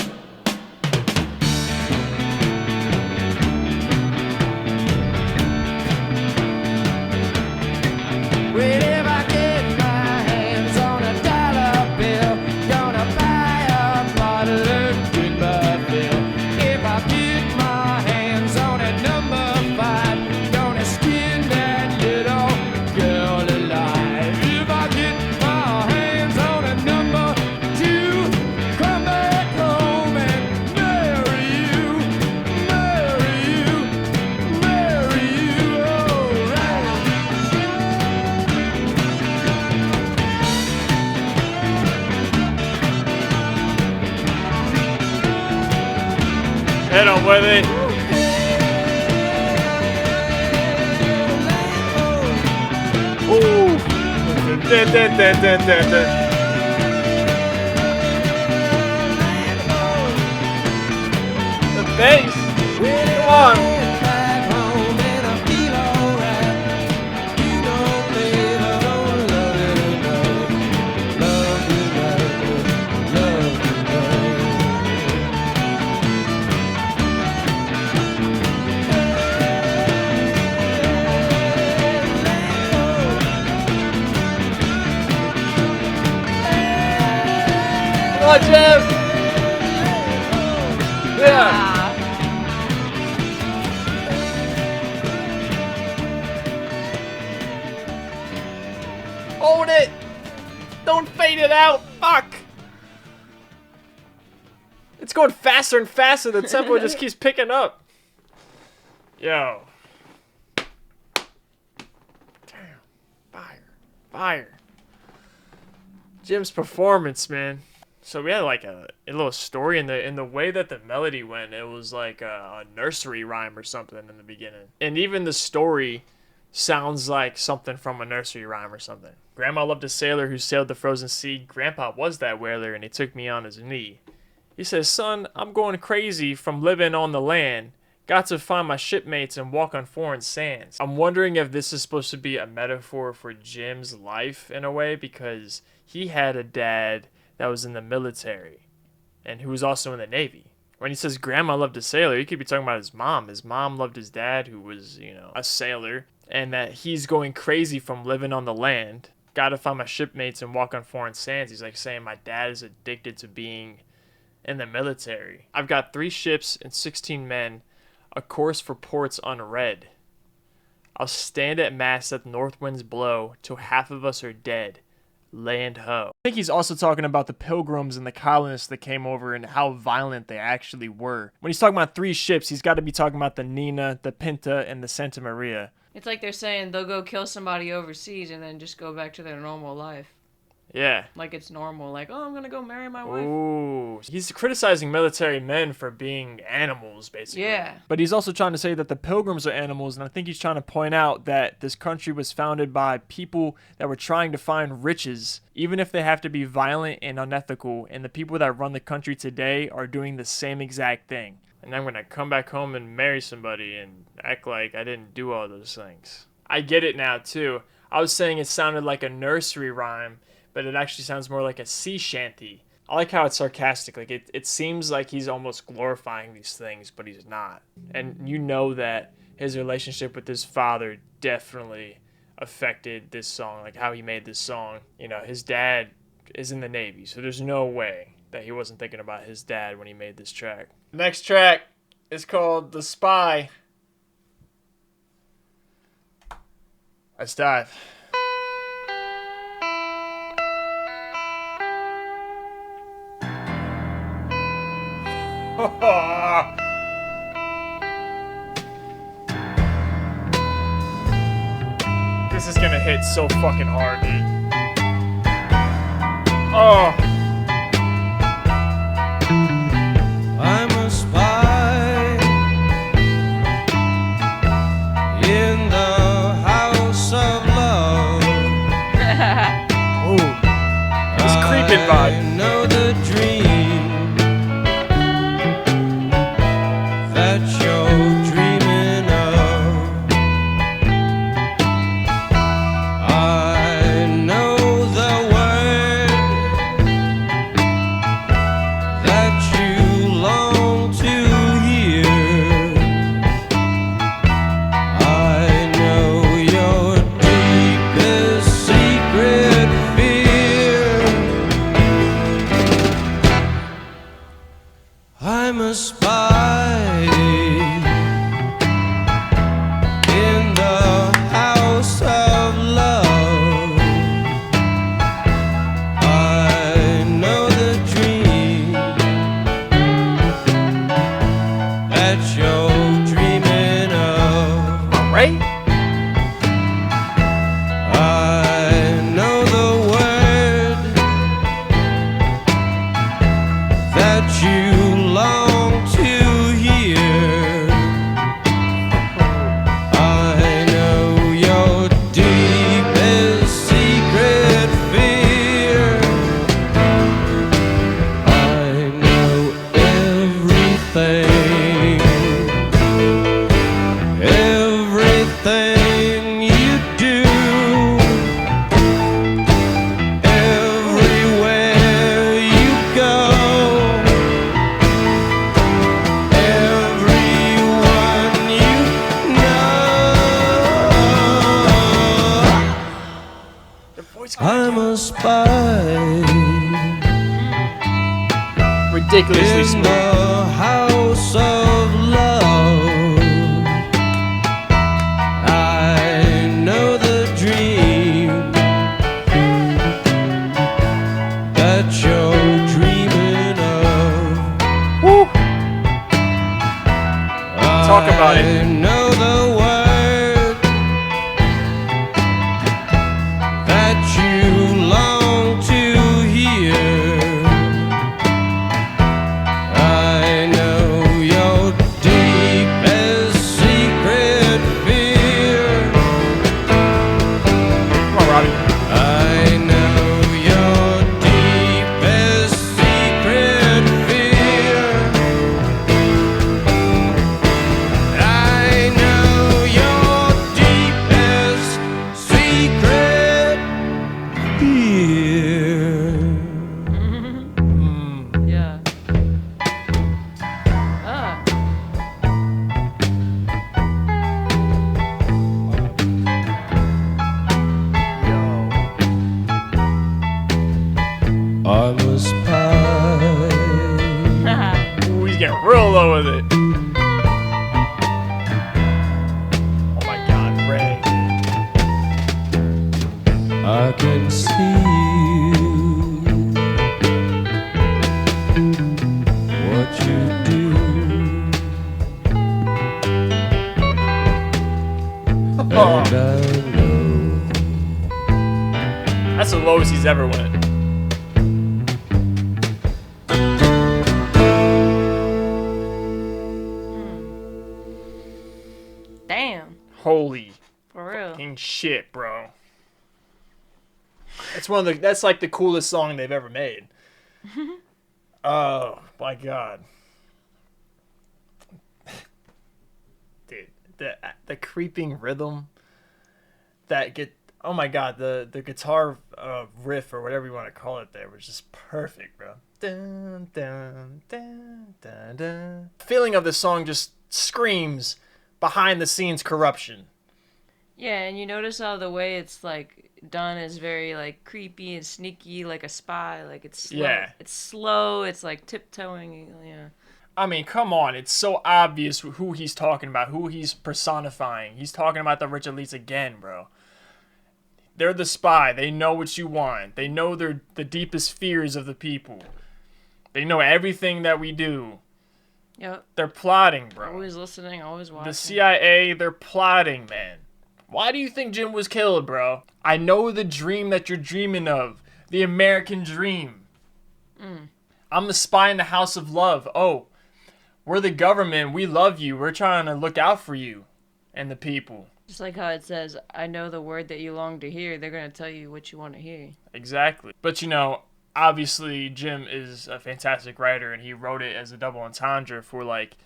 Well, if I get my hands on a dollar bill, gonna buy a bottle of goodbye fill. If I get my hands on a number 5, gonna skin that little girl alive. If I get my hands on a number 2, come back home and marry you, marry you, marry you, alright. Head on with it. Ooh. Dun, dun, dun, dun, dun, dun. The bass. Come on. Come on, Jeff. Yeah. Ah. Hold it! Don't fade it out! Fuck! It's going faster and faster. The tempo just keeps picking up. Yo. Damn. Fire. Fire. Jim's performance, man. So we had like a little story in the way that the melody went. It was like a nursery rhyme or something in the beginning. And even the story sounds like something from a nursery rhyme or something. Grandma loved a sailor who sailed the frozen sea. Grandpa was that whaler and he took me on his knee. He says, son, I'm going crazy from living on the land. Got to find my shipmates and walk on foreign sands. I'm wondering if this is supposed to be a metaphor for Jim's life in a way, because he had a dad that was in the military and who was also in the Navy. When he says grandma loved a sailor, he could be talking about his mom. His mom loved his dad, who was, a sailor, and that he's going crazy from living on the land. Got to find my shipmates and walk on foreign sands. He's like saying my dad is addicted to being in the military. I've got 3 ships and 16 men, a course for ports unread. I'll stand at mast that the north winds blow till half of us are dead. Land ho. I think he's also talking about the pilgrims and the colonists that came over and how violent they actually were. When he's talking about 3 ships, he's got to be talking about the Nina, the Pinta, and the Santa Maria. It's like they're saying they'll go kill somebody overseas and then just go back to their normal life. Yeah. Like it's normal. Like, oh, I'm going to go marry my wife. Ooh. He's criticizing military men for being animals, basically. Yeah. But he's also trying to say that the pilgrims are animals, and I think he's trying to point out that this country was founded by people that were trying to find riches, even if they have to be violent and unethical, and the people that run the country today are doing the same exact thing. And I'm going to come back home and marry somebody and act like I didn't do all those things. I get it now, too. I was saying it sounded like a nursery rhyme, but it actually sounds more like a sea shanty. I like how it's sarcastic. Like it seems like he's almost glorifying these things, but he's not. And you know that his relationship with his father definitely affected this song, like how he made this song. You know, his dad is in the Navy, so there's no way that he wasn't thinking about his dad when he made this track. Next track is called The Spy. Let's dive. This is gonna hit so fucking hard, dude. Oh. I'm a spy in the house of love. Ooh. This creeping vibe. I know the dream that you're dreaming of. I know the word that you long to hear. I know your deepest secret fear. I'm a spy in the house of love. I know the dream that you're dreaming of. Right? I know the word that you long to hear. I know your deepest secret fear. I know everything, everything you do, everywhere you go, everyone you know. The voice I'm a spy ridiculously in smooth. the house of love. I know the dream that you're dreaming of. Woo. Talk about it. I know the word that you long to hear. I know your deepest secret fear. Come on, Robbie. I know your deepest secret fear. I know your deepest secret fear. Yeah. Ah. I'm a spy. Ooh, he's getting real low with it. Oh my god, Ray. I can see what you do. Oh, And I know that's the lowest he's ever went. Damn. Holy For real. fucking shit, bro. That's like the coolest song they've ever made. Oh my god. Dude, the creeping rhythm that oh my god, the guitar riff or whatever you want to call it there was just perfect, bro. Dun, dun, dun, dun, dun. Feeling of the song just screams behind the scenes corruption. Yeah, and you notice how the way it's like done is very like creepy and sneaky, like a spy. Like it's slow. Yeah. It's slow. It's like tiptoeing. Yeah. I mean, come on. It's so obvious who he's talking about, who he's personifying. He's talking about the rich elites again, bro. They're the spy. They know what you want. They know the deepest fears of the people. They know everything that we do. Yep. They're plotting, bro. Always listening, always watching. The CIA, they're plotting, man. Why do you think Jim was killed, bro? I know the dream that you're dreaming of. The American dream. I'm the spy in the house of love. Oh, we're the government. We love you. We're trying to look out for you and the people. Just like how it says, I know the word that you long to hear. They're going to tell you what you want to hear. Exactly. But, you know, obviously Jim is a fantastic writer, and he wrote it as a double entendre for, like,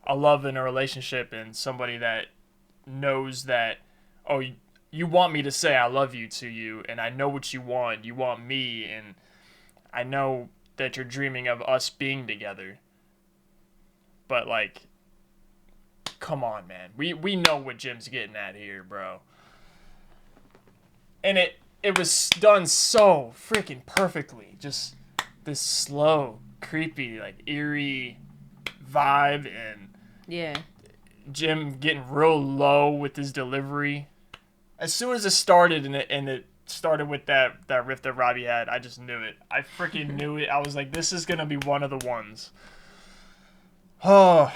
a love in a relationship and somebody that knows that, oh, you want me to say I love you to you, and I know what you want. You want me, and I know that you're dreaming of us being together. But, like, come on, man. We know what Jim's getting at here, bro. And it was done so freaking perfectly. Just this slow, creepy, like, eerie vibe, and Yeah. Jim getting real low with his delivery. As soon as it started and it started with that riff that Robbie had, I just knew it. I freaking knew it. I was like, this is gonna be one of the ones. Oh,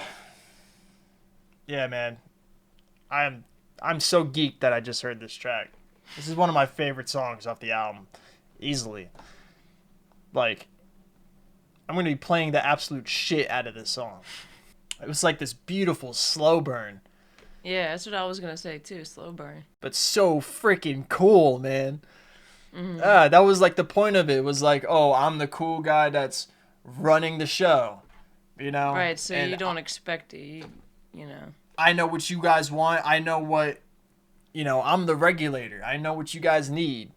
yeah, man. I'm so geeked that I just heard this track. This is one of my favorite songs off the album, easily. Like, I'm gonna be playing the absolute shit out of this song. It was like this beautiful slow burn, Yeah, that's what I was going to say too. Slow burn. but so freaking cool, man. That was like the point of it. Was like, oh, I'm the cool guy that's running the show, you know? Right, so And you don't expect it. You know. I know what you guys want. I know what, I'm the regulator. I know what you guys need.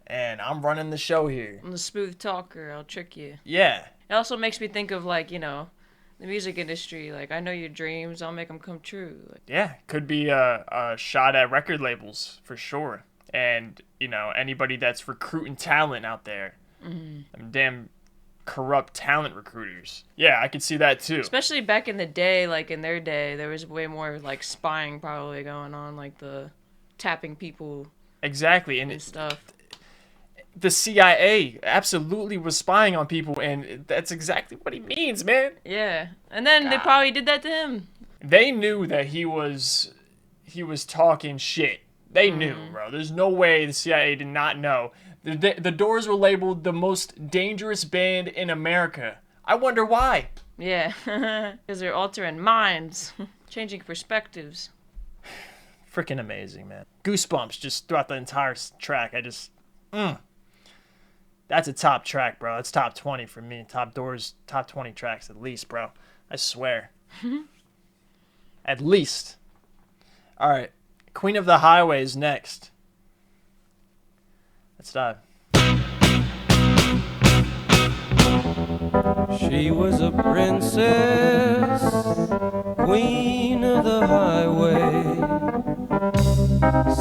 And I'm running the show here. I'm the smooth talker. I'll trick you. Yeah. It also makes me think of, like, the music industry. Like, I know your dreams. I'll make them come true. Like, Yeah, could be a shot at record labels for sure. And, anybody that's recruiting talent out there. Them damn corrupt talent recruiters. Yeah, I could see that too. especially back in the day, like, in their day, there was way more, like, spying probably going on. Like, the tapping people Exactly. And and stuff. the CIA absolutely was spying on people, and that's exactly what he means, man. Yeah. And then they probably did that to him. They knew that he was talking shit. They knew, bro. There's no way the CIA did not know. The Doors were labeled the most dangerous band in America. I wonder why. Yeah. Because they're altering minds. Changing perspectives. Freaking amazing, man. Goosebumps just throughout the entire track. That's a top track, bro. That's top 20 for me. Top 20 tracks at least, bro. I swear. At least. All right. Queen of the Highways next. Let's dive. She was a princess, queen of the highway.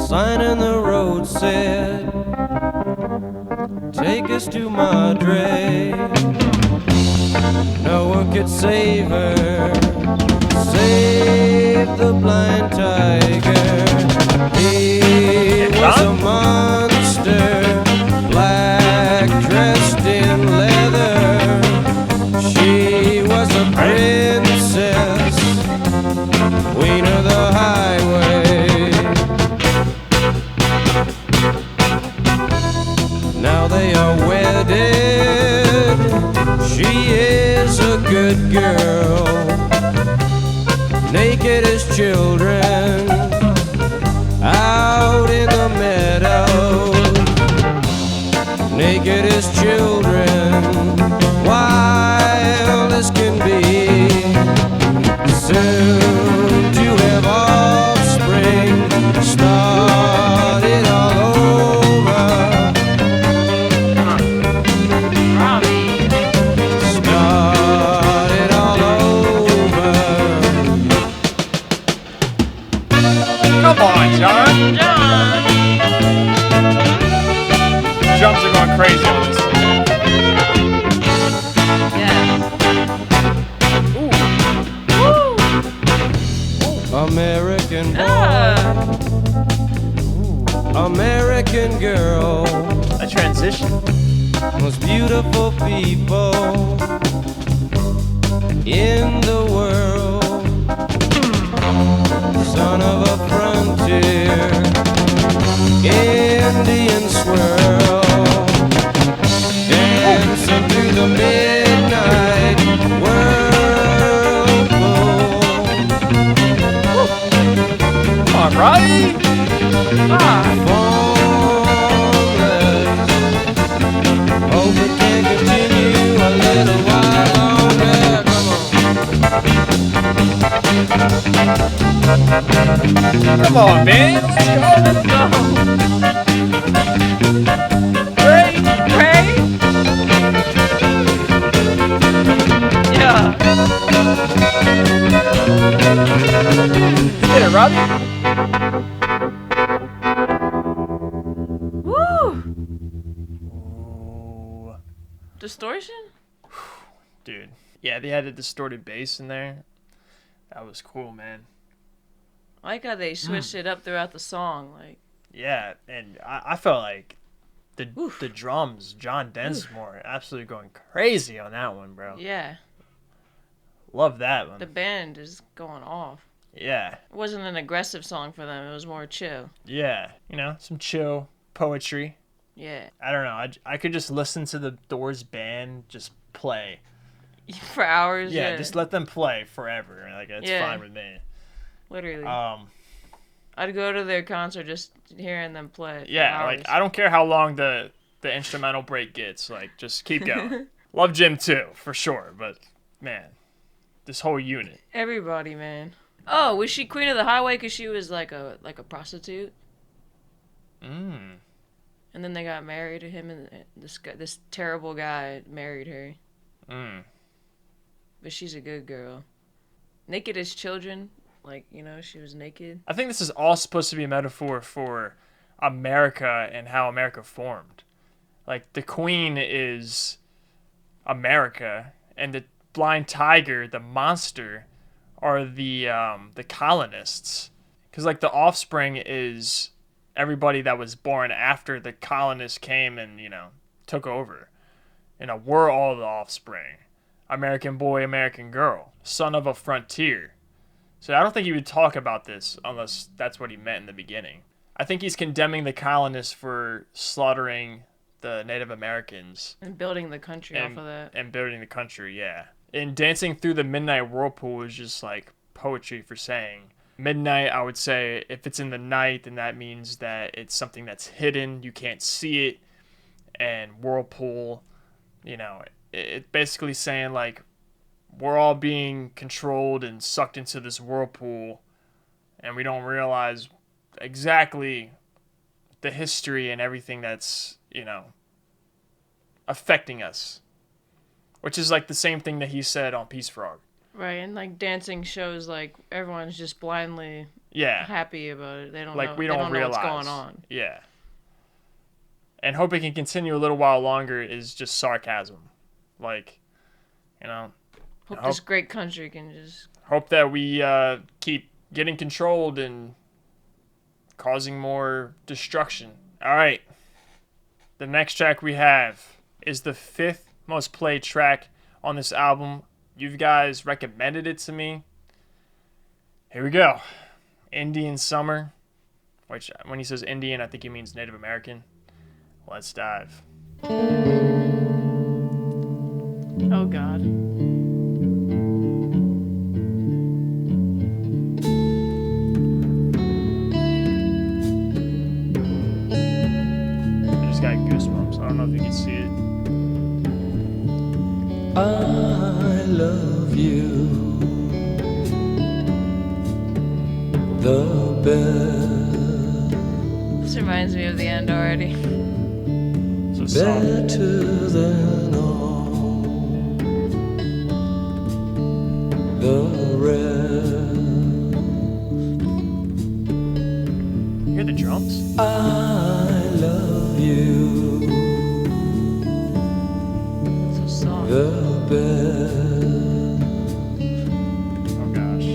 Sign in the road said, take us to Madre. No one could save her, save the blind tiger. He was a monster, black, dressed in leather. She was a princess, queen of the highway. Now they are wedded. She is a good girl, naked as children, out in the meadow. Naked as children, wild as can be. Soon to have offspring, start it all over. crazy on this one. Yeah. American boy, Ah. American girl, A transition. most beautiful people in the world. Son of a frontier, Indian swirl, dancing through the midnight whirlpool. All right. Formless. Hope it can continue a little while longer. Come on, man. Let's go. Pray. Yeah. Hit it, Robbie. Woo. Ooh. Distortion? Dude. Yeah, they had a distorted bass in there. That was cool, man. I like how they switched it up throughout the song. Like, Yeah, and I felt like the Oof. the drums, John Densmore, absolutely going crazy on that one, bro. yeah, Love that one. the band is going off. Yeah, It wasn't an aggressive song for them. It was more chill. yeah. You know, some chill poetry. Yeah. I don't know. I could just listen to the Doors band just play. For hours. Yeah, just let them play forever. Like, it's Yeah. fine with me. Literally. I'd go to their concert just hearing them play. For Yeah, hours. like I don't care how long the instrumental break gets. Like, just keep going. Love Jim too, for sure. But man, this whole unit. Everybody, man. Oh, was she Queen of the Highway because she was like a prostitute? Mm. And then they got married to him, and this terrible guy married her. Mm. But she's a good girl. Naked as children, like, you know, she was naked. I think this is all supposed to be a metaphor for America and how America formed. Like, the Queen is America, and the blind tiger, the monster, are the colonists. Because, like, the offspring is everybody that was born after the colonists came and, you know, took over. You know, we're all the offspring. American boy, American girl. Son of a frontier. So I don't think he would talk about this unless that's what he meant in the beginning. I think he's condemning the colonists for slaughtering the Native Americans. And building the country off of that. And building the country, yeah. And dancing through the midnight whirlpool is just like poetry for saying. Midnight, I would say, if it's in the night, then that means that it's something that's hidden. You can't see it. And whirlpool, you know, it's basically saying like we're all being controlled and sucked into this whirlpool, and we don't realize exactly the history and everything that's, you know, affecting us. Which is like the same thing that he said on Peace Frog. Right, and like dancing shows like everyone's just blindly happy about it. They don't like know, we they don't know realize what's going on. Yeah. And hope it can continue a little while longer is just sarcasm. Like, you know, Hope this great country can just hope that we keep getting controlled and causing more destruction. All right. The next track we have is the 5th most played track on this album. You guys recommended it to me. Here we go. Indian Summer, which when he says Indian, I think he means Native American. Let's dive. oh god. I just got goosebumps. I don't know if you can see it. I love you the best, This reminds me of the end already. So soft. better than all the rest. You hear the drums? I love you the best. Oh gosh.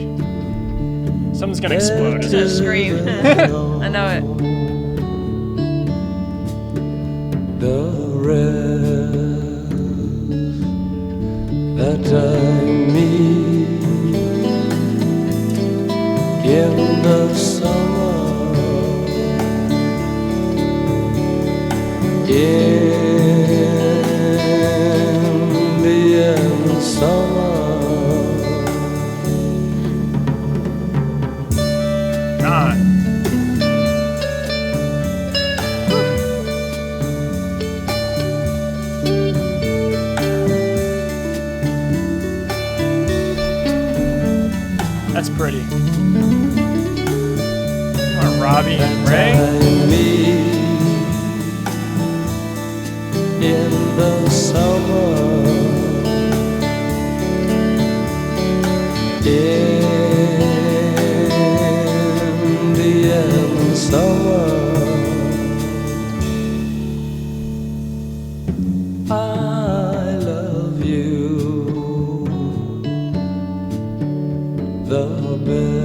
Something's gonna explode. It's a scream. I know it. The rest that I meet in the summer, in the end summer. God. That's pretty. Come on, Robbie and Ray. In the summer, in the end summer, I love you the best,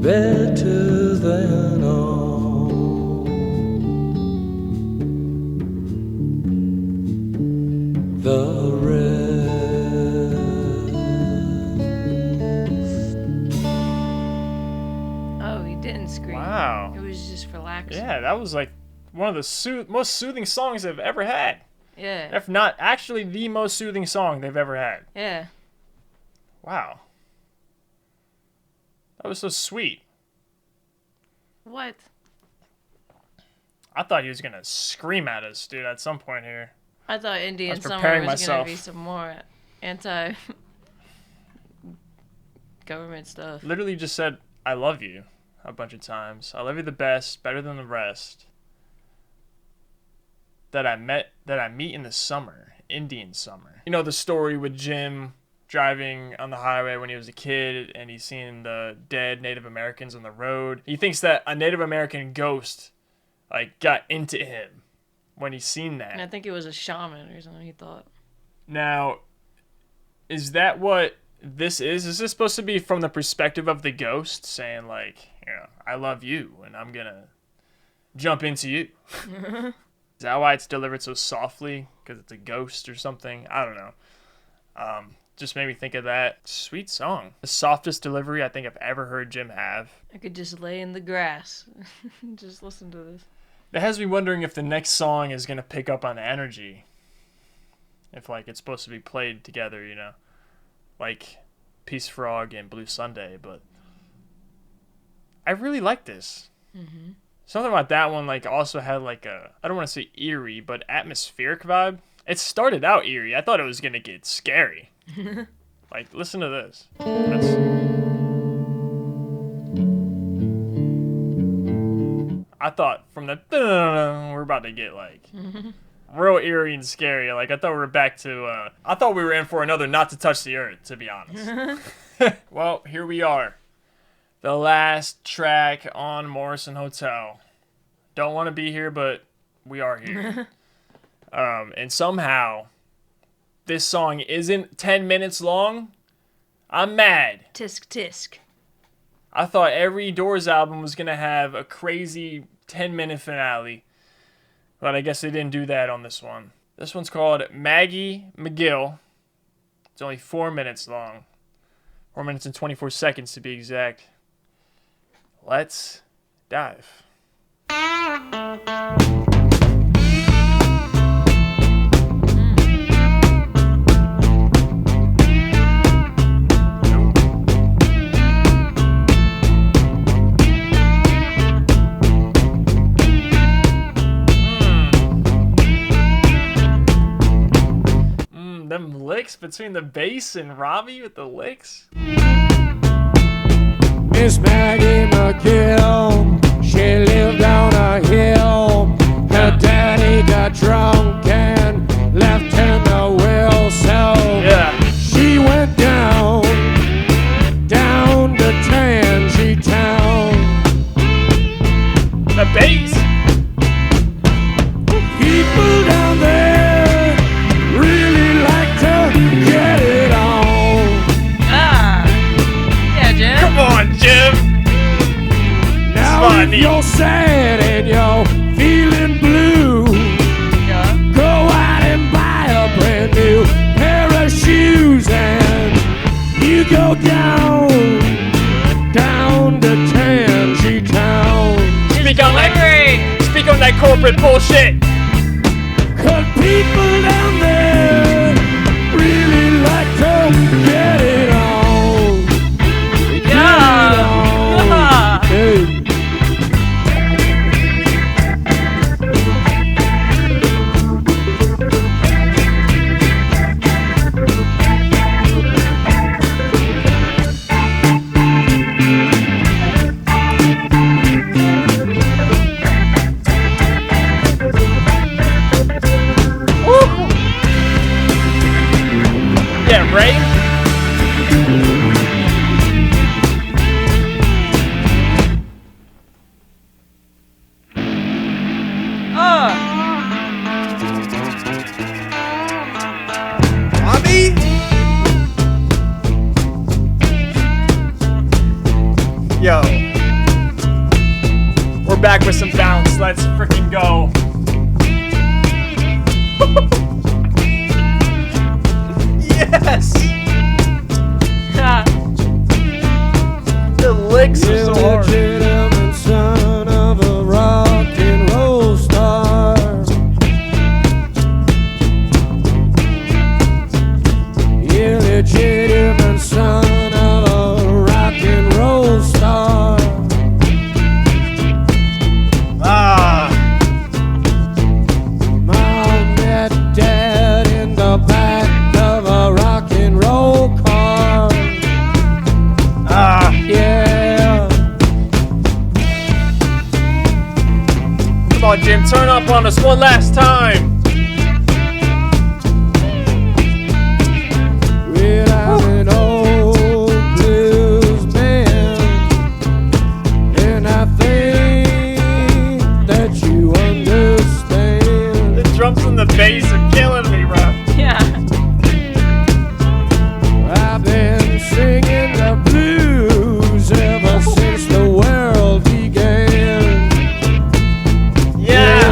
better than all the rest. Oh, he didn't scream. Wow. It was just relaxing. Yeah, that was like one of the most soothing songs I've ever had. Yeah. If not actually the most soothing song they've ever had. Yeah. Wow. That was so sweet. What? I thought he was gonna scream at us, dude, at some point here. I thought Indian I was Summer preparing was gonna myself. be some more anti government stuff. Literally just said, I love you a bunch of times. I love you the best, better than the rest. That I meet in the summer, Indian summer. You know the story with Jim driving on the highway when he was a kid and he's seeing the dead Native Americans on the road. He thinks that a Native American ghost like got into him when he's seen that. And I think it was a shaman or something, he thought. Now, is that what this is? Is this supposed to be from the perspective of the ghost saying like, you know, I love you and I'm gonna jump into you? Is that why it's delivered so softly? Because it's a ghost or something? I don't know. Just made me think of that. Sweet song. The softest delivery I think I've ever heard Jim have. I could just lay in the grass. Just listen to this. That has me wondering if the next song is going to pick up on energy. If, like, it's supposed to be played together, you know. Like Peace Frog and Blue Sunday, but I really like this. Mm-hmm. Something about that one, like, also had, like, a, I don't want to say eerie, but atmospheric vibe. It started out eerie. I thought it was going to get scary. Like, listen to this. I thought from the we're about to get like real eerie and scary. Like I thought we were back to I thought we were in for another Not to Touch the Earth, to be honest. Well, here we are. The last track on Morrison Hotel. Don't want to be here, but we are here. And somehow this song isn't 10 minutes long. I'm mad. Tisk tisk. I thought every Doors album was going to have a crazy 10-minute finale. But I guess they didn't do that on this one. This one's called Maggie McGill. It's only 4 minutes long. 4 minutes and 24 seconds to be exact. Let's dive. Them licks between the bass and Robbie with the licks. Miss Maggie McGill, she lived on a hill. Her daddy got drunk and left her no will, so she went down to Tansy Town. The bass. you're sad and you're feeling blue, go out and buy a brand new pair of shoes, and you go down to Tansy Town. Speak on that corporate bullshit. 'Cause people down there really like to get it on. Get it on. Hey. Yeah, Ray. Bobby? Yo. We're back with some bounce. Let's freaking go. Yes! The licks are so hard. Illegitimate son of a rock and roll star. Illegitimate son of a rock and roll star. Mom met dad in the back of a rock and roll car. Yeah. Come on, Jim, turn up on us one last time. Well, I'm an old blues man, and I think that you understand. The drums and the bass are killing me, bro. Yeah. I've been singing the blues ever since the world began. Yeah.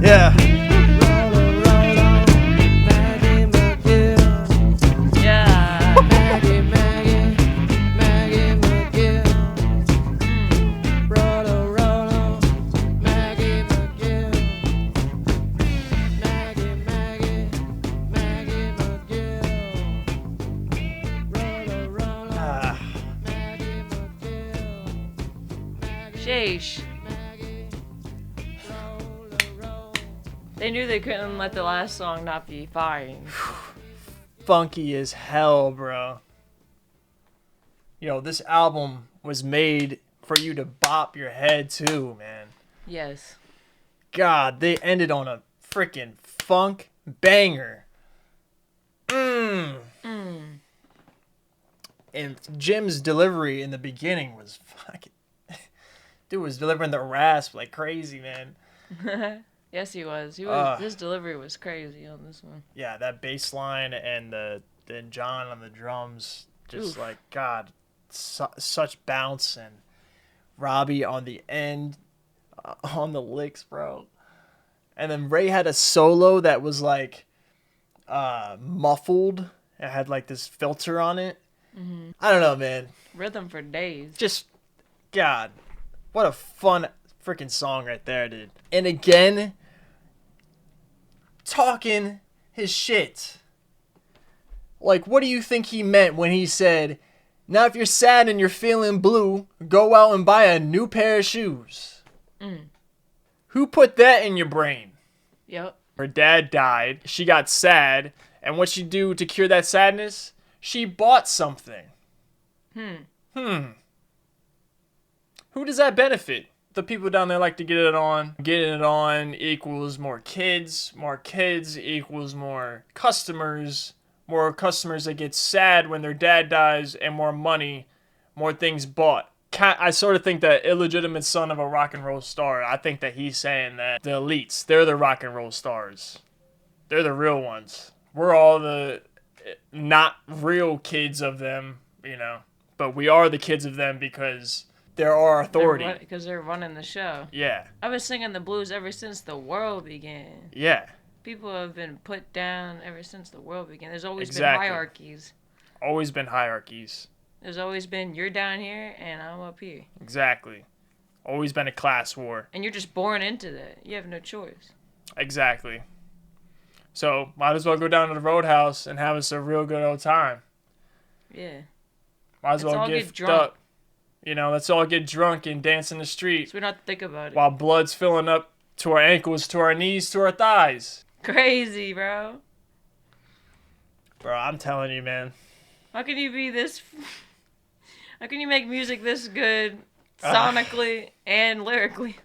Yeah. Yeah. Sheesh. They knew they couldn't let the last song not be firing. Funky as hell, bro. Yo, this album was made for you to bop your head too, man. Yes. God, they ended on a freaking funk banger. And Jim's delivery in the beginning was fucking... Dude was delivering the rasp like crazy, man. Yes, he was. His delivery was crazy on this one. Yeah, that bass line and then John on the drums, just Oof. like, God, such bounce, and Robbie on the end, on the licks, bro. And then Ray had a solo that was like muffled. It had like this filter on it. Mm-hmm. I don't know, man. Rhythm for days. Just, God, what a fun freaking song right there, dude. And again, talking his shit. Like, what do you think he meant when he said, now if you're sad and you're feeling blue, go out and buy a new pair of shoes? Who put that in your brain? Yep. Her dad died. She got sad. And what she do to cure that sadness? She bought something. Who does that benefit? The people down there like to get it on. Getting it on equals more kids. More kids equals more customers. More customers that get sad when their dad dies, and more money, more things bought. I sort of think that illegitimate son of a rock and roll star, I think that he's saying that the elites, they're the rock and roll stars. They're the real ones. We're all the not real kids of them, you know. But we are the kids of them because they're our authority. Because they're running the show. Yeah. I've been singing the blues ever since the world began. Yeah. People have been put down ever since the world began. There's always been Exactly. hierarchies. Always been hierarchies. There's always been, you're down here and I'm up here. Exactly. Always been a class war. And you're just born into that. You have no choice. Exactly. So, might as well go down to the Roadhouse and have us a real good old time. Yeah. Might as Let's well all get get drunk. up. You know, let's all get drunk and dance in the street So we don't have to think about it. while blood's filling up to our ankles, to our knees, to our thighs. Crazy, bro. Bro, I'm telling you, man. How can you be this... How can you make music this good sonically and lyrically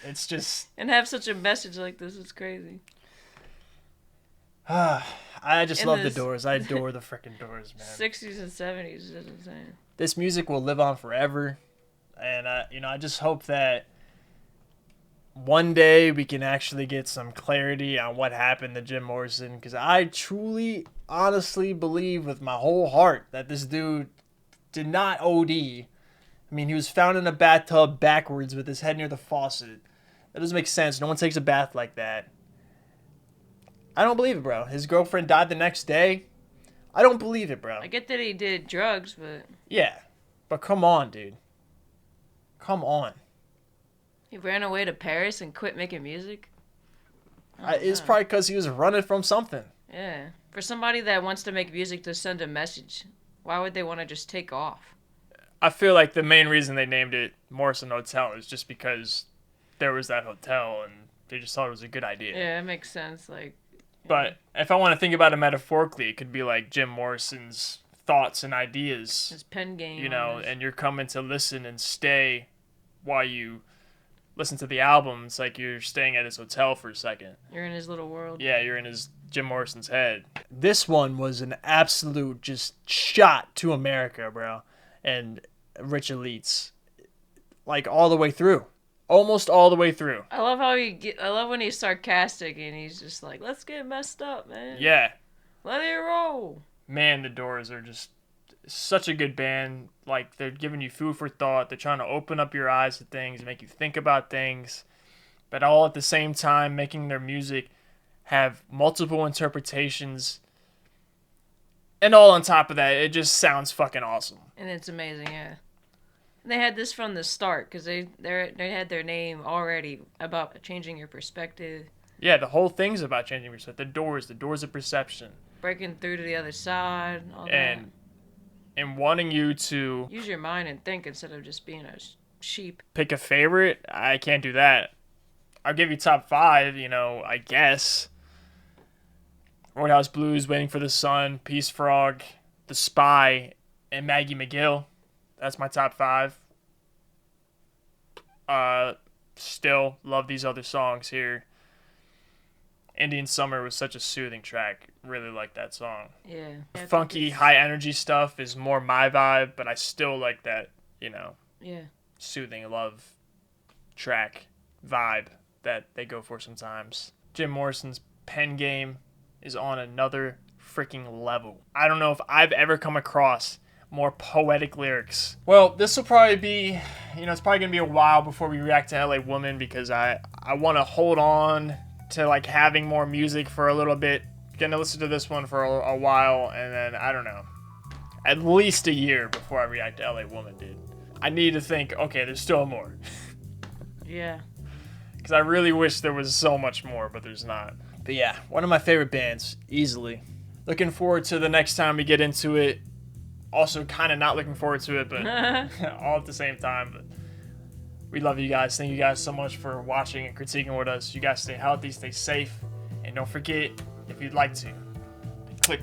It's just... and have such a message like this? It's crazy. I just In love the this- Doors. I adore the freaking Doors, man. 60s and 70s is insane. This music will live on forever. And, I just hope that one day we can actually get some clarity on what happened to Jim Morrison. Because I truly, honestly believe with my whole heart that this dude did not OD. I mean, he was found in a bathtub backwards with his head near the faucet. That doesn't make sense. No one takes a bath like that. I don't believe it, bro. His girlfriend died the next day. I don't believe it, bro. I get that he did drugs, but Yeah. But come on, dude. Come on. he ran away to Paris and quit making music. It's probably because he was running from something. Yeah. For somebody that wants to make music to send a message, why would they want to just take off? I feel like the main reason they named it Morrison Hotel is just because there was that hotel and they just thought it was a good idea. Yeah, it makes sense. Like, But if I want to think about it metaphorically, it could be like Jim Morrison's thoughts and ideas, his pen game. you know, on his- and you're coming to listen and stay while you listen to the album. It's like you're staying at his hotel for a second. You're in his little world. Yeah, you're in his Jim Morrison's head. This one was an absolute just shot to America, bro, and rich elites, like all the way through, almost all the way through. I love how I love when he's sarcastic and he's just like, "Let's get messed up, man. Yeah, Let it roll." man, the Doors are just such a good band. Like, they're giving you food for thought. They're trying to open up your eyes to things, make you think about things, but all at the same time making their music have multiple interpretations. And all on top of that, it just sounds fucking awesome. And it's amazing, yeah. They had this from the start because they had their name already about changing your perspective, Yeah, the whole thing's about changing perspective. The doors of perception. breaking through to the other side, all And wanting you to that. Use your mind and think instead of just being a sheep. pick a favorite, I can't do that. I'll give you top 5, I guess. Roadhouse Blues, Waiting for the Sun, Peace Frog, The Spy, and Maggie McGill. That's my top 5. Still love these other songs here. Indian Summer was such a soothing track. Really like that song. Yeah. Funky, high energy stuff is more my vibe, but I still like that, Yeah. soothing love track vibe that they go for sometimes. Jim Morrison's pen game is on another freaking level. I don't know if I've ever come across more poetic lyrics. Well, this will probably be, it's probably going to be a while before we react to LA Woman because I want to hold on to like having more music for a little bit. Gonna listen to this one for a while and then, I don't know, at least a year before I react to LA Woman, dude. I need to think, okay, there's still more. Yeah. Because I really wish there was so much more, but there's not. But yeah, one of my favorite bands, easily. Looking forward to the next time we get into it. Also kind of not looking forward to it, but all at the same time. But we love you guys. Thank you guys so much for watching and critiquing with us. You guys stay healthy, stay safe, and don't forget, if you'd like to, click.